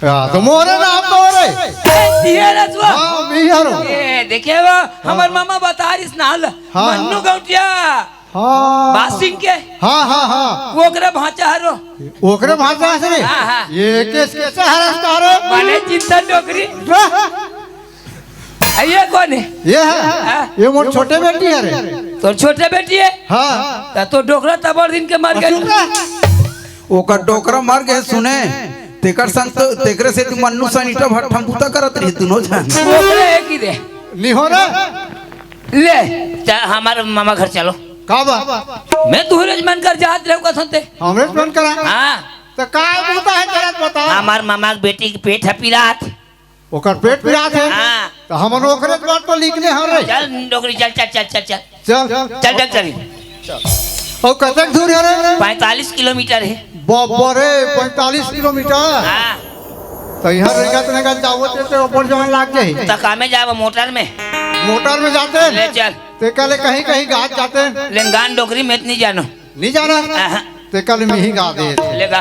[SPEAKER 9] हाँ तो मोरे नाम तो रे
[SPEAKER 2] ये रसवा
[SPEAKER 9] हाँ बिहारो
[SPEAKER 2] ये देखिए वो हमार मामा बता रही नाल मन्नू गौटिया
[SPEAKER 9] हाँ
[SPEAKER 2] बासिंग के
[SPEAKER 9] हाँ हाँ हाँ
[SPEAKER 2] वो करे भांचा हरो
[SPEAKER 9] ओकरे भाषा से रे
[SPEAKER 2] हाँ, हाँ।
[SPEAKER 9] ये कैसे हरस्ता रे
[SPEAKER 2] माने चिंता डोकरी ये कौन है
[SPEAKER 9] ये है ये मोर छोटे बेटी है रे
[SPEAKER 2] तो छोटे बेटी है
[SPEAKER 9] हाँ
[SPEAKER 2] तो डोकरा तबर दिन के मर गए
[SPEAKER 8] ओकर डोकरा मर गए सुने तेकर संग तेकरे से तू मन्नू सनीटा भट्ठम बूता करत रही दोनों जान
[SPEAKER 2] डोकरा एक ही दे
[SPEAKER 9] नहीं हो ना
[SPEAKER 2] ले हमारे मामा घर चलो
[SPEAKER 9] का बा
[SPEAKER 2] मैं तुहरे मन कर जात रहूं कसम ते
[SPEAKER 9] हमरे फोन करा
[SPEAKER 2] हाँ
[SPEAKER 9] तो काय बूता है जरा बता
[SPEAKER 2] हमार मामा के बेटी के पेट है पिरात
[SPEAKER 9] ओकर पेट पिरात है
[SPEAKER 2] हाँ
[SPEAKER 9] तो हमन ओकरे बात तो लिखने हम रे
[SPEAKER 2] चल डोकरी चल चल चल चल चल
[SPEAKER 9] चल
[SPEAKER 2] चल डॉक्टर
[SPEAKER 9] और कतक दूर है रे
[SPEAKER 2] 45 किलोमीटर है
[SPEAKER 9] बाबा रे 45 किलोमीटर
[SPEAKER 2] हाँ
[SPEAKER 9] तो यहाँ रहेगा तो नहीं जाओ तो ऊपर जवन लाग जाए
[SPEAKER 2] तो कामे जाओ मोटर में
[SPEAKER 9] मोटर में जाते हैं
[SPEAKER 2] ले चल
[SPEAKER 9] ते कल कहीं कहीं गाज जाते हैं
[SPEAKER 2] लेंगान डोकरी में नहीं जानो
[SPEAKER 9] नहीं जाना
[SPEAKER 2] हाँ,
[SPEAKER 9] ते कल में ही गा दे
[SPEAKER 2] लेगा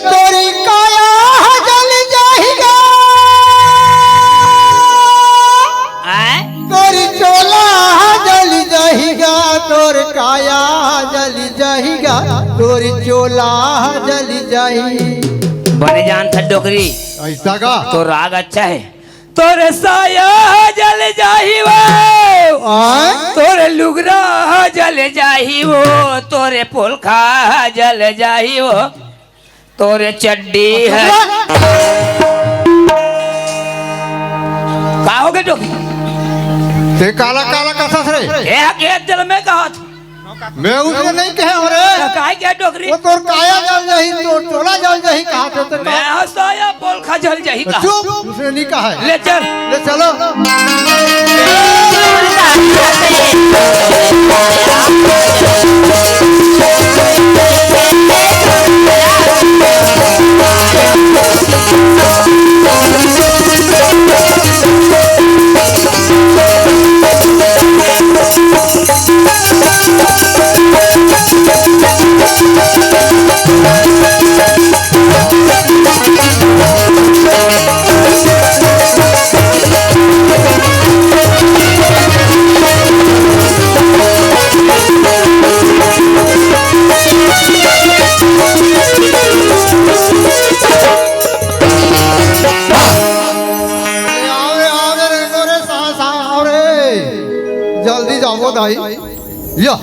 [SPEAKER 9] तोरी काया जल जाएगा
[SPEAKER 2] आए
[SPEAKER 9] तोरी चोला जल जाएगा तोर काया जल जाएगा तोरी चोला जल जाएगी
[SPEAKER 2] बने जान था डोकरी
[SPEAKER 9] ऐसा का
[SPEAKER 2] तो राग अच्छा है तोरे साया जल जाही वो
[SPEAKER 9] आय
[SPEAKER 2] तोरे लुगरा जल जाही हो तोरे पुलखा जल जाही हो तोरे चड्डी है का हो गए डोकरी
[SPEAKER 9] ते काला काला कसस रे
[SPEAKER 2] ये के जल में कहा था
[SPEAKER 9] मैं उसने नहीं कहे हो रे
[SPEAKER 2] काहे के डोकरी
[SPEAKER 9] वो तोर काया जल जाही तो टोला जल जाही कहा थे तो
[SPEAKER 2] मैं हंसाया पुलखा जल जाही का
[SPEAKER 9] चुप उसने नहीं कहा है
[SPEAKER 2] ले चल
[SPEAKER 9] ले चलो जल्दी जाओ दाई या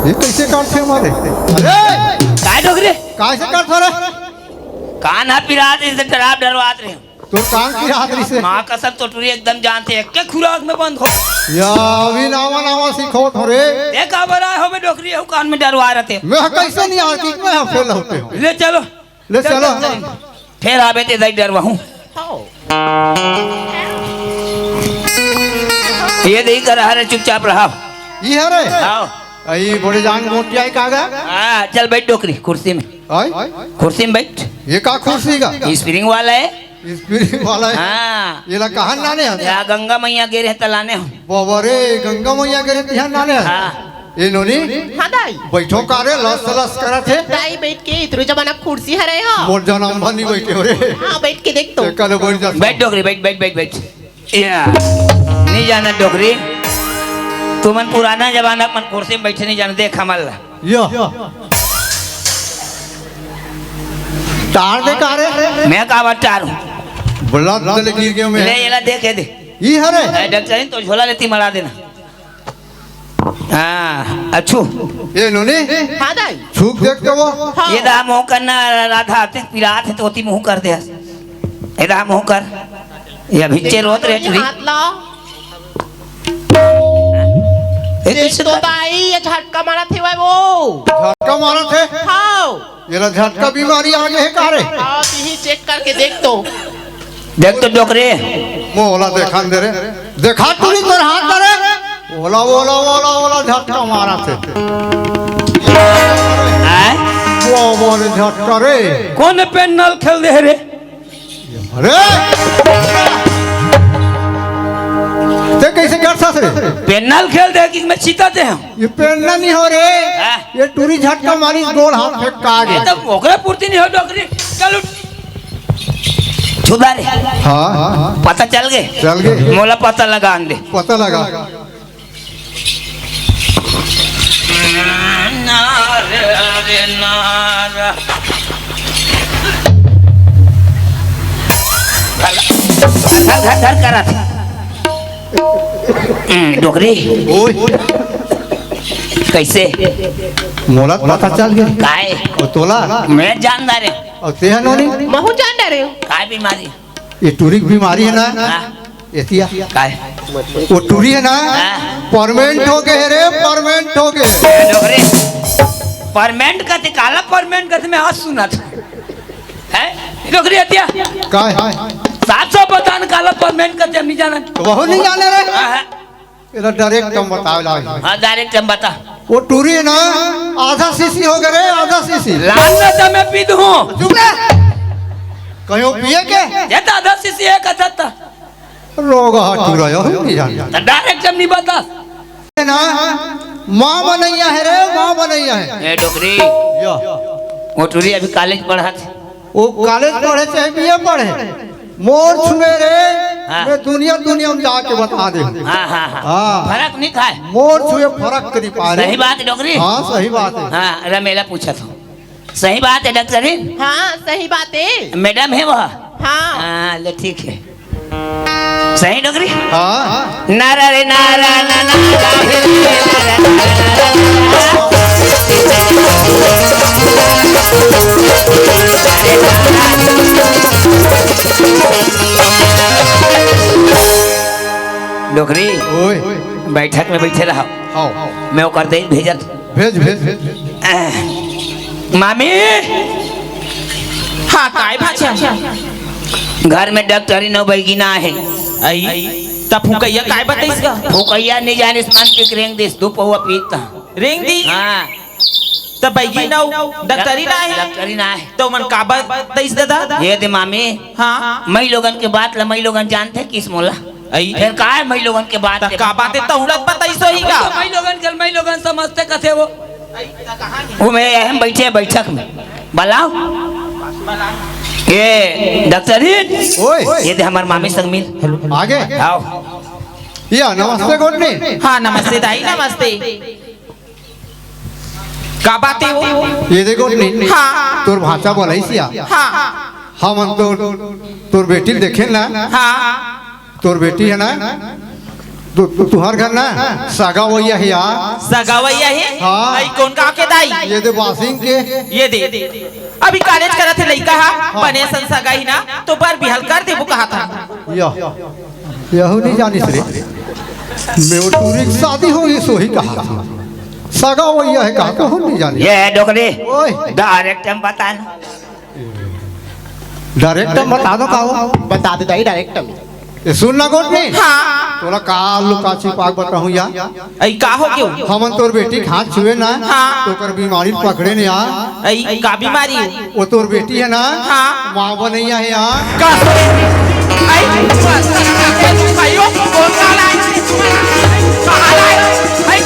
[SPEAKER 9] ये कैसे काटते हमारे अरे
[SPEAKER 2] काय डोकरी
[SPEAKER 9] कैसे काटते रे
[SPEAKER 2] कान हा पिरात इसे डराव डरवात रहे
[SPEAKER 9] तो कान की हाथरी से
[SPEAKER 2] माँ का सब टोटरी एकदम जानते हैं क्या खुराक में बंद हो
[SPEAKER 9] या अभी नावा नावा सीखो थोड़े
[SPEAKER 2] देखा बरा हो बे डोकरी हो कान में डरवा रहे थे
[SPEAKER 9] मैं कैसे नहीं आती मैं हम फेल होते हो
[SPEAKER 2] ले चलो
[SPEAKER 9] ले चलो
[SPEAKER 2] फिर आवे ते दई डरवा हूँ ये नहीं कर रहा चुपचाप रहा
[SPEAKER 9] ये है रे
[SPEAKER 2] आओ
[SPEAKER 9] आई बड़े जान मोटी आई कागा
[SPEAKER 2] हाँ चल बैठ डोकरी कुर्सी में
[SPEAKER 9] आई
[SPEAKER 2] कुर्सी में बैठ
[SPEAKER 9] ये का कुर्सी का
[SPEAKER 2] स्प्रिंग वाला है
[SPEAKER 9] स्पिरिट वाला है
[SPEAKER 2] हाँ
[SPEAKER 9] ये ला कहां नाने हैं
[SPEAKER 2] या गंगा मैया गिरे तलाने हो
[SPEAKER 9] बाबा रे गंगा मैया के ध्यान नाने हैं
[SPEAKER 2] हाँ
[SPEAKER 9] ये नोनी
[SPEAKER 4] हाँ दाई
[SPEAKER 9] बैठो कारे लस लस करा थे
[SPEAKER 4] दाई बैठ के इतरू जमाना कुर्सी हरे हो
[SPEAKER 9] मोर जन्म भनी बैठे हो रे
[SPEAKER 4] हाँ बैठ के देख तो
[SPEAKER 9] कल बैठ जा
[SPEAKER 2] बैठ डोकरी बैठ बैठ बैठ बैठ या नहीं जाना डोकरी तुमन पुराना जमाना मन कुर्सी में बैठे नहीं जाना देख हमारा
[SPEAKER 9] या तार दे कारे
[SPEAKER 2] मैं का बटार हूँ
[SPEAKER 9] बल्ला दले गिर गए मैं
[SPEAKER 2] ले ये ला देख दे
[SPEAKER 9] ये हरे
[SPEAKER 2] डॉक्टर तो झोला लेती मरा देना हाँ अच्छू
[SPEAKER 9] ये नोनी
[SPEAKER 4] हाँ दाई
[SPEAKER 9] छूक देखते वो
[SPEAKER 2] ये दा मुँह करना राधा आते पिरात है तो होती मुँह कर दे ये दा मुँह कर ये भिच्चे रोत रहे चुरी
[SPEAKER 4] हाथ लाओ
[SPEAKER 2] ये
[SPEAKER 4] देख
[SPEAKER 2] किससे
[SPEAKER 4] तो दाई ये झटका मारा थे वो
[SPEAKER 9] झटका मारा थे
[SPEAKER 4] हाँ
[SPEAKER 9] ये ला झटका बीमारी आगे है कारे
[SPEAKER 4] हाँ यही चेक करके देख तो
[SPEAKER 2] देख तो डोकरे
[SPEAKER 9] मोला देखा दे रे देखा तू नहीं तेरे हाथ दे रे ओला ओला ओला ओला झटका मारा थे
[SPEAKER 2] आए
[SPEAKER 9] वो बोले झटका रे
[SPEAKER 2] कौन पेन नल खेल दे रे
[SPEAKER 9] अरे ते कैसे कर सकते रे
[SPEAKER 2] पेनल खेल दे किसमें चीताते हैं
[SPEAKER 9] ये पेनना नहीं हो रे ये टूरी झटका मारी गोल हाथ फेंक का आगे
[SPEAKER 2] तो ओकरे पूर्ति नहीं हो डोकरी चल छुदा रे
[SPEAKER 9] हाँ
[SPEAKER 2] पता चल गए
[SPEAKER 9] चल गए
[SPEAKER 2] मोला पता लगा दे
[SPEAKER 9] पता लगा
[SPEAKER 2] घर करा था डोकरी
[SPEAKER 9] ओए
[SPEAKER 2] कैसे
[SPEAKER 9] मोला पता चल गया
[SPEAKER 2] काय
[SPEAKER 9] और तोला
[SPEAKER 2] मैं जानदार है
[SPEAKER 9] और ते है नोनी
[SPEAKER 4] महू जान डरे हो
[SPEAKER 2] काय बीमारी
[SPEAKER 9] ये टूरी बीमारी है ना
[SPEAKER 2] हाँ
[SPEAKER 9] एतिया
[SPEAKER 2] काय
[SPEAKER 9] वो टूरी है ना
[SPEAKER 2] हाँ।
[SPEAKER 9] परमानेंट हो गए रे परमानेंट हो गए
[SPEAKER 2] डोकरी परमेंट का ते काला परमेंट का ते मैं आज सुना था है डोकरी हत्या
[SPEAKER 9] काय
[SPEAKER 2] 700 बतान काला परमेंट का ते हम नहीं जाना
[SPEAKER 9] तो वो नहीं जाने रे
[SPEAKER 2] हाँ
[SPEAKER 9] इधर डायरेक्ट हम बताओ ला
[SPEAKER 2] हाँ डायरेक्ट हम बता
[SPEAKER 9] वो टूरी है ना आधा सीसी हो गए रे आधा सीसी
[SPEAKER 2] लाल में तो मैं पी दूँ
[SPEAKER 9] चुप रे कहीं पिए के
[SPEAKER 2] ये तो आधा सीसी है कथा था
[SPEAKER 9] रोग टूरा यो नहीं जाने
[SPEAKER 2] तो डायरेक्ट हम नहीं बता
[SPEAKER 9] है ना माँ बनैया है रे माँ बनैया है
[SPEAKER 2] ये डोकरी
[SPEAKER 9] या
[SPEAKER 2] वो टूरी अभी कॉलेज पढ़ा थे
[SPEAKER 9] वो कॉलेज पढ़े चाहे बीए पढ़े मोर छुए रे
[SPEAKER 2] हाँ।
[SPEAKER 9] मैं दुनिया दुनिया में जाके बता दे
[SPEAKER 2] हाँ हाँ हाँ
[SPEAKER 9] हाँ।
[SPEAKER 2] फर्क नहीं खाए
[SPEAKER 9] मोर छुए फर्क करी पा
[SPEAKER 2] सही
[SPEAKER 9] रहे
[SPEAKER 2] बात है डोकरी
[SPEAKER 9] हाँ सही बात है
[SPEAKER 2] हाँ रमेला पूछा था सही बात है डॉक्टरीन
[SPEAKER 4] हाँ सही बात है
[SPEAKER 2] मैडम है वह
[SPEAKER 4] हाँ
[SPEAKER 2] हाँ ले ठीक है सही डोगरी
[SPEAKER 9] हाँ
[SPEAKER 2] नारा रे नारा ना नारा रे नारा डोगरी
[SPEAKER 9] ओए
[SPEAKER 2] बैठक में बैठे रहो
[SPEAKER 9] आओ
[SPEAKER 2] मैं वो कर दे भेजत
[SPEAKER 9] भेज भेज भेज
[SPEAKER 2] मामी
[SPEAKER 6] हाँ काय भाषा
[SPEAKER 2] घर में डॉक्टरी नौ बैगिना है
[SPEAKER 6] आई तब फुकैया काय बताइस का
[SPEAKER 2] फुकैया नहीं जाने मान पिक रेंग दिस दो पौवा पीता
[SPEAKER 6] रिंग दी
[SPEAKER 2] हाँ
[SPEAKER 6] तब बैगी ना डॉक्टरी ना है
[SPEAKER 2] डॉक्टरी ना है
[SPEAKER 6] तो मन का बताइस दादा
[SPEAKER 2] ये दे मामी
[SPEAKER 6] हाँ
[SPEAKER 2] मई लोगन के बात ला मई लोगन जानते किस मोला
[SPEAKER 6] आई
[SPEAKER 2] फिर का है मई लोगन के बात
[SPEAKER 6] का बातें तो उड़त बताइस होई का
[SPEAKER 2] मई लोगन समझते कथे वो मैं अहम बैठे हैं बैठक में बताओ ये डॉक्टरी
[SPEAKER 9] ओए
[SPEAKER 2] ये दे हमार मामी संग मिल
[SPEAKER 9] आगे
[SPEAKER 2] आओ
[SPEAKER 9] या नमस्ते गोटनी
[SPEAKER 6] हाँ नमस्ते दाई नमस्ते का बातें हो
[SPEAKER 9] ये देखो गोटनी
[SPEAKER 6] हाँ
[SPEAKER 9] तोर भाषा बोलाई सिया
[SPEAKER 6] हाँ
[SPEAKER 9] हम तो तोर बेटी देखे ना
[SPEAKER 6] हाँ
[SPEAKER 9] तोर बेटी है ना तुहार घर ना सगा वैया है यार
[SPEAKER 6] सगावैया है
[SPEAKER 9] हाँ।
[SPEAKER 6] आई कौन का के दाई
[SPEAKER 9] ये दे वासिंग के
[SPEAKER 6] ये दे अभी कॉलेज करा थे लड़का हा बने सन सगाई ना तो बार बिहल कर दे वो कहा था
[SPEAKER 9] यहू नहीं जानी रे मैं टूरी की शादी होगी सो ही कहा था सगा वैया है कहा कहूँ नहीं जानी
[SPEAKER 2] ये है डॉक्टरी
[SPEAKER 9] ओए
[SPEAKER 2] डायरेक्ट हम बताना
[SPEAKER 9] डायरेक्ट बता दो कहो
[SPEAKER 4] बता दे दाई डायरेक्ट
[SPEAKER 9] ये सुन ना गोटनी
[SPEAKER 6] हाँ
[SPEAKER 9] तोला काल लुका छिपाक बताऊं या
[SPEAKER 6] आई का हो क्यों
[SPEAKER 9] हमन तोर बेटी हाथ छुए ना
[SPEAKER 6] हाँ।
[SPEAKER 9] तो कर बीमारी पकड़े ने यार
[SPEAKER 6] आई का बीमारी
[SPEAKER 9] वो तोर बेटी है ना
[SPEAKER 6] हाँ।
[SPEAKER 9] माँ बनैया है यार
[SPEAKER 6] का आई भाइयों कौन का लाई कहां लाई आई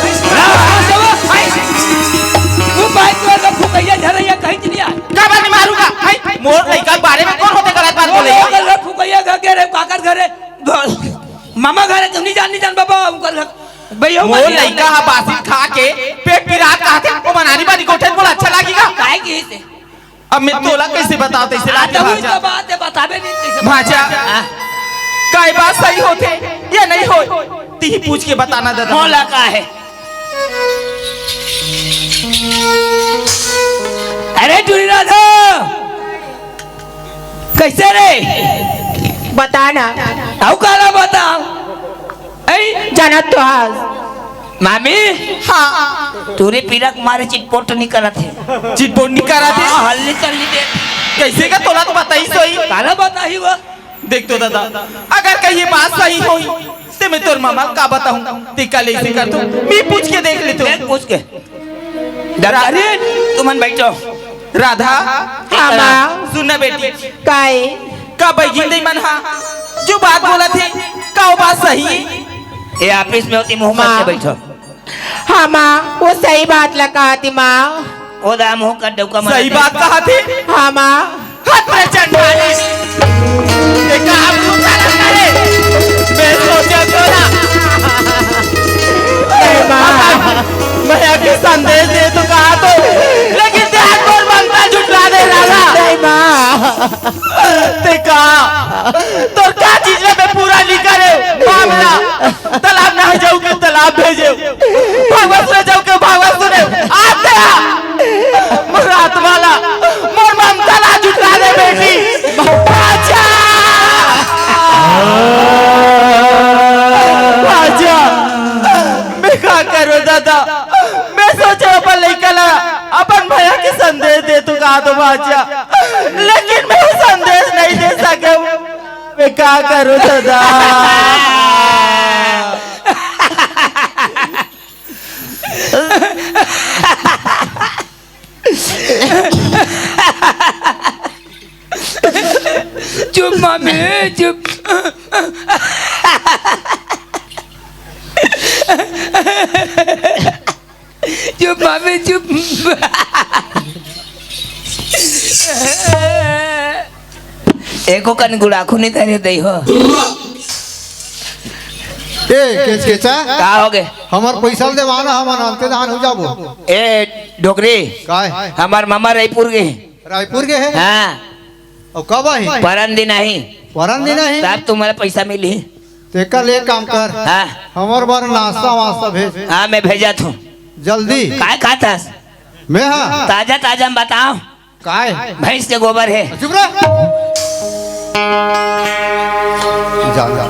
[SPEAKER 2] वो बाइक वाला फुकैया झरैया कहीं नहीं आ
[SPEAKER 6] का बात मारूंगा आई मोर लड़का के बारे में कौन होते गलत बात बोले
[SPEAKER 2] वो फुकैया घर रे काकर घरे मामा घरे तुम नहीं जान बाबा उनकर भैया
[SPEAKER 6] मोर लड़का हा बासी खा के पेट पिरात कहते वो बनानी बानी कोठे बोला अच्छा लगेगा
[SPEAKER 2] काहे की से
[SPEAKER 6] अब मैं तोला कैसे बताओ तैसे लाते
[SPEAKER 2] आता
[SPEAKER 6] भाषा
[SPEAKER 2] तो बात है बताबे नहीं कैसे
[SPEAKER 6] भाषा काय बात सही होते या नहीं हो ती पूछ के बताना दादा
[SPEAKER 2] मोला का है अरे टूरी राधा कैसे रे
[SPEAKER 4] बताना
[SPEAKER 2] आओ काला बताओ ऐ
[SPEAKER 4] जाना तो आज
[SPEAKER 2] मामी
[SPEAKER 6] हाँ
[SPEAKER 2] तूरे पीरक मारे चिटपोट नहीं करत है
[SPEAKER 6] चिटपोट नहीं करा थे
[SPEAKER 2] हल्ली कर ली दे
[SPEAKER 6] कैसे का तोला तो बताई सोई
[SPEAKER 2] काला बताही वो
[SPEAKER 6] देख तो दादा अगर कहीं बात सही होई तो मैं तोर मामा का बताऊं टिका ले से कर तू मैं पूछ के देख ले तू
[SPEAKER 2] देख पूछ के डरारी तुमन बैठो
[SPEAKER 6] राधा
[SPEAKER 4] आमा
[SPEAKER 6] सुनना बेटी
[SPEAKER 4] काय
[SPEAKER 6] का बैगिन दे मन हा जो बात बोला थे का वो बात सही है
[SPEAKER 2] ये ऑफिस में होती मुंह करके बैठो
[SPEAKER 4] हाँ माँ वो सही बात लगा थी माँ
[SPEAKER 2] ओ दा मुंह कर डौका मत
[SPEAKER 6] सही बात कहा थे
[SPEAKER 4] हाँ माँ
[SPEAKER 6] हाथ में चंडाले ये काम रुका लगता है मैं सोचा तो ना मैं आके संदेश दे तो कहा तो लेकिन ते हाथ पर मंगता झुटला दे लगा
[SPEAKER 4] नहीं माँ
[SPEAKER 6] ते कहा तो क्या चीज में मैं पूरा लिखा रे मामला तालाब ना जाऊ के तालाब भेजे भगवत से जाऊ के भगवत सुने आते मुराद वाला मोर ममता ना झुटला दे बेटी बाजा बाजा मैं क्या करूं दादा मैं सोचा अपन लेकर अपन भैया के संदेश दे तू कहा तो बाजा लेकिन मैं वो संदेश नहीं दे सके मैं क्या करूं दादा
[SPEAKER 2] चुप मामी चुप चुप मामी चुप एको कन गुड़ाखू नहीं करे दई हो
[SPEAKER 9] ए केच केचा
[SPEAKER 2] का हो गए
[SPEAKER 9] हमार पैसा देवाना हम अंते दान हो जाबो
[SPEAKER 2] ए डोकरी
[SPEAKER 9] काय
[SPEAKER 2] हमार मामा रायपुर गए
[SPEAKER 9] रायपुर के है
[SPEAKER 2] हाँ
[SPEAKER 9] और कब आई
[SPEAKER 2] परन दिन नहीं
[SPEAKER 9] वरन दिन है
[SPEAKER 2] तब तुम्हारा पैसा मिली
[SPEAKER 9] तेका ले काम कर
[SPEAKER 2] हाँ
[SPEAKER 9] हमार बार नाश्ता वास्ता भेज
[SPEAKER 2] हाँ मैं भेजा था।
[SPEAKER 9] जल्दी
[SPEAKER 2] काय खाता?
[SPEAKER 9] मैं हाँ
[SPEAKER 2] ताजा ताजा में बताओ।
[SPEAKER 9] काय
[SPEAKER 2] भैंस के गोबर है।
[SPEAKER 9] चुप रह जा जा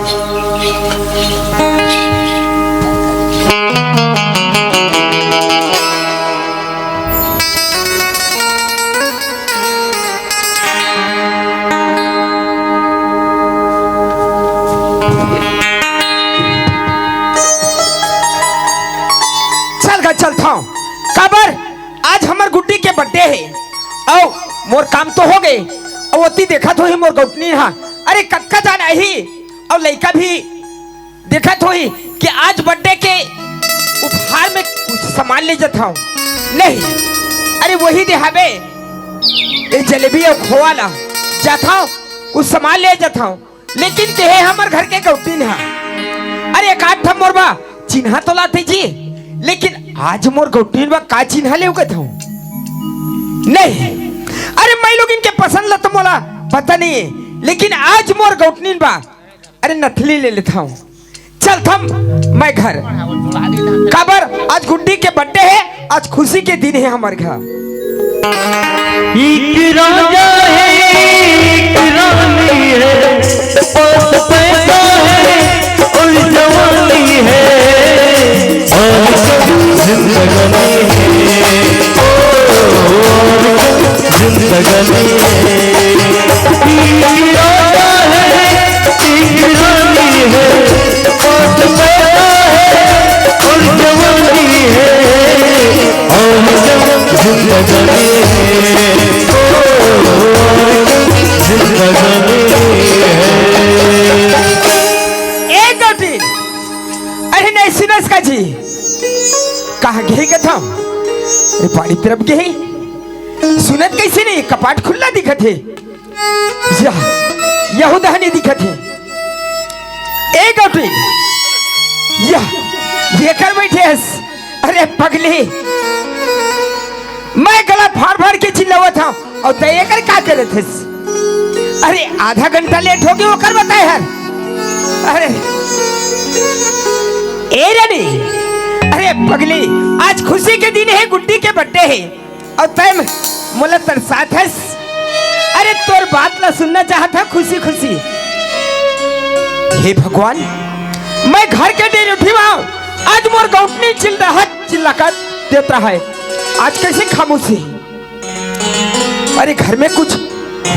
[SPEAKER 3] चलता हूँ काबर आज हमार गुड्डी के बर्थडे है औ मोर काम तो हो गए और अति देखा तो ही मोर गौटनी हाँ अरे कक्का जाना ही और लड़का भी देखा तो ही कि आज बर्थडे के उपहार में कुछ सामान ले जाता हूँ नहीं अरे वही देहाबे ये जलेबी और खोआ ला जाता हूँ कुछ सामान ले जाता हूँ लेकिन ते हमार घर के गौटनी हाँ अरे एक आठ मोरबा चिन्हा तो लाते जी लेकिन आज मोर गौटनी बा का चिन्हा ले उगत हूँ नहीं अरे मैं लोग इनके पसंद लत मोला पता नहीं है लेकिन आज मोर गौटनी बा अरे नथली ले लेता हूँ चल थम मैं घर काबर आज गुड्डी के बर्थडे है आज खुशी के दिन है हमारे घर
[SPEAKER 5] एक राजा है एक रानी है पास पैसा है और जवानी है और जिंदगानी है जिंदगानी है एक राजा है एक रानी है पास पैसा है और जवानी है और जिंदगानी
[SPEAKER 3] अरे नहीं सुनस का जी कहा गई कथा पानी तरफ गई सुनत कैसे नहीं कपाट खुला दिखत है यहूदा नहीं दिखत है एक गौटी ये कर बैठे अरे पगली मैं गला फाड़ फाड़ के चिल्लावा था और तय कर क्या करे थे अरे आधा घंटा लेट हो गया वो कर बताए हर अरे ए रानी अरे पगली आज खुशी के दिन है गुड्डी के बर्थडे है और तय मोला तरसात है अरे तोर बात ला सुनना चाहता खुशी खुशी हे भगवान मैं घर के दिन उठी आऊं आज मोर गौटनी चिल्लाकर देता है आज कैसे खामोशी अरे घर में कुछ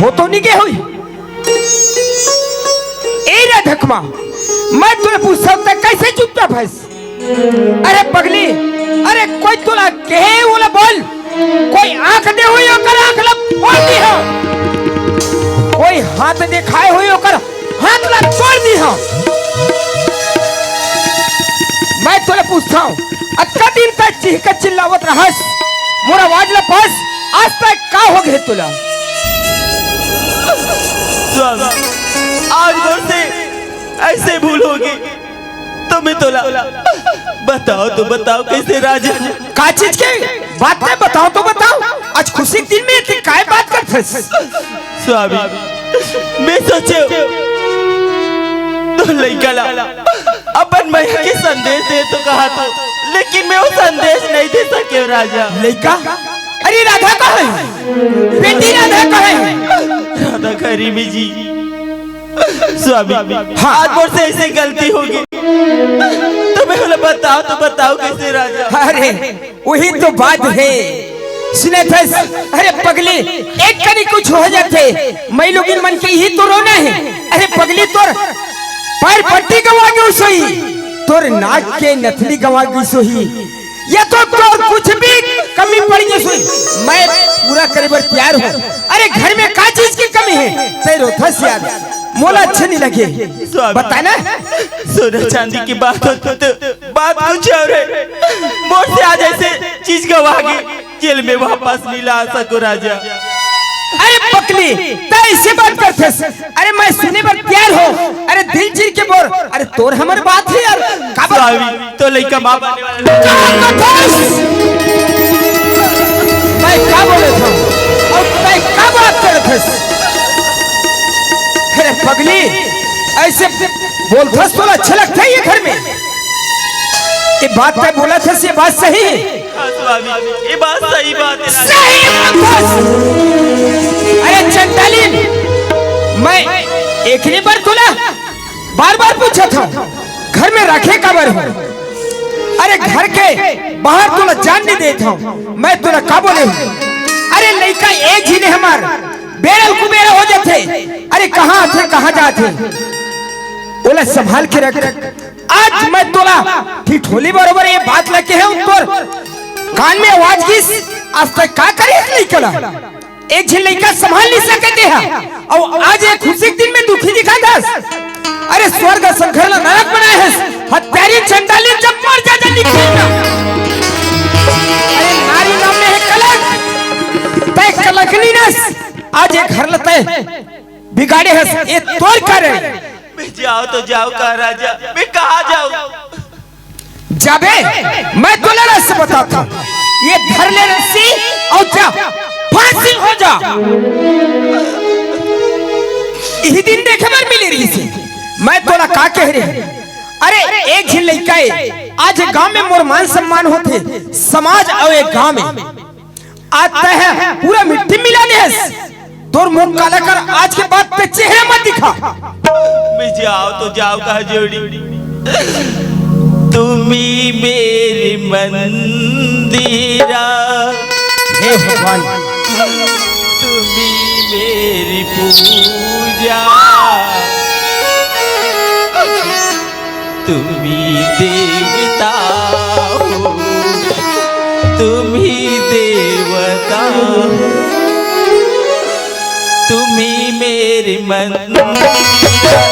[SPEAKER 3] हो तो नहीं गए हुई ए रे धकमा मैं तुझे पूछ सकता कैसे चुपचाप है अरे पगली अरे कोई तुला कहे बोला बोल कोई आंख दे हुई होकर आंख ला फोड़ दी हो कोई हाथ दिखाए हुई होकर हाथ ला तोड़ दी हो मैं तुझे पूछता हूँ अक्का दिन तक चीख चिल्लावत रहस मोर आवाज ला पास आज तक का हो गए तुला
[SPEAKER 6] आज भर से ऐसे भूल होगी तो मैं तोला बताओ तो बताओ कैसे राजा
[SPEAKER 3] का चीज के बात है बताओ तो बताओ आज खुशी के दिन में इतनी काय बात करते
[SPEAKER 6] स्वामी मैं सोचे तो लड़का ला अपन मैया के संदेश दे तो कहा तो लेकिन मैं वो संदेश नहीं दे सके राजा
[SPEAKER 3] लड़का अरे राधा कहाँ है बेटी राधा कहाँ है
[SPEAKER 6] राधा खरी में जी स्वामी हाँ आज मोर से ऐसे गलती होगी तो मैं बोला बताओ तो बताओ कैसे राजा
[SPEAKER 3] अरे वही तो बात है सुने थे अरे पगली एक करी कुछ हो जाते मैं लोग इन मन के ही तो रोना है अरे पगली तोर पैर पट्टी गवा गई सोई तोर नाक के नथली गवा गई सोई या तो तोर कुछ भी कमी पड़ी है सोई मैं पूरा करे बर तैयार हूँ अरे घर में का चीज की कमी है तेरे रोथस याद मोला अच्छे नहीं लगे बता ना
[SPEAKER 6] सोना चांदी की बात हो तो बात कुछ और है मोर से आज ऐसे चीज गवा के जेल में वापस नहीं ला सको राजा
[SPEAKER 3] अरे पकली ऐसे बात करते अरे मैं सुने पर तैयार हो अरे दिल चीर के बोर अरे तोर हमारे बात है यार
[SPEAKER 6] स्वामी तो लड़का माँ
[SPEAKER 3] मैं क्या बोले था और मैं क्या बात कर थे अरे पगली ऐसे बोलता तो अच्छा लगता है ये घर में। ये बात मैं बोला था ये बात सही है।
[SPEAKER 6] हाँ स्वामी ये बात सही बात है राजा।
[SPEAKER 3] सही बस। अरे चंडालीन, मैं एक ही बार तुला बार बार पूछा था घर में रखे कबर है। अरे घर के बाहर तुला जान नहीं देता हूँ मैं तुला का बोले हूँ। अरे लड़का एक ही ने हमार बेरल कुबेरा हो जाते। अरे कहाँ थे कहाँ जाते बोला संभाल के रख। आज मैं तोला ठिठोली बरोबर ये बात लेके है उत्तर कान में आवाज किस आज तक का करे निकला एक झिल लड़का संभाल नहीं सकते हैं और आज एक खुशी के दिन में दुखी दिखा दस। अरे स्वर्ग संघर नरक बनाए है हत्यारी चंडाली जब मर जा निकलना। अरे नारी नाम में है कलंक तय कलंकनी नस आज एक घर लते बिगाड़े है ये तोड़ कर
[SPEAKER 6] मैं जाओ तो जाओ कहा राजा मैं कहा जाऊं।
[SPEAKER 3] जाबे मैं तो रस बताता हूँ ये धर ले रस्सी और जा फांसी हो जा। यही दिन देखे बार मिली रही थी मैं तोला का कह रहे। अरे एक ही लड़का है आज गांव में मोर मान सम्मान होते समाज और एक गांव में आता है पूरा मिट्टी मिलाने है तोर मुंह काला कर आज के बाद पे चेहरा मत दिखा।
[SPEAKER 6] मैं जाओ तो जाओ कहा जोड़ी तुम्ही मेरी मंदिरा
[SPEAKER 3] हे भगवान
[SPEAKER 6] तुम्ही मेरी पूजा तुम्ही देवता हो तुम्ही देवता तुम्ही मेरी मंदिरा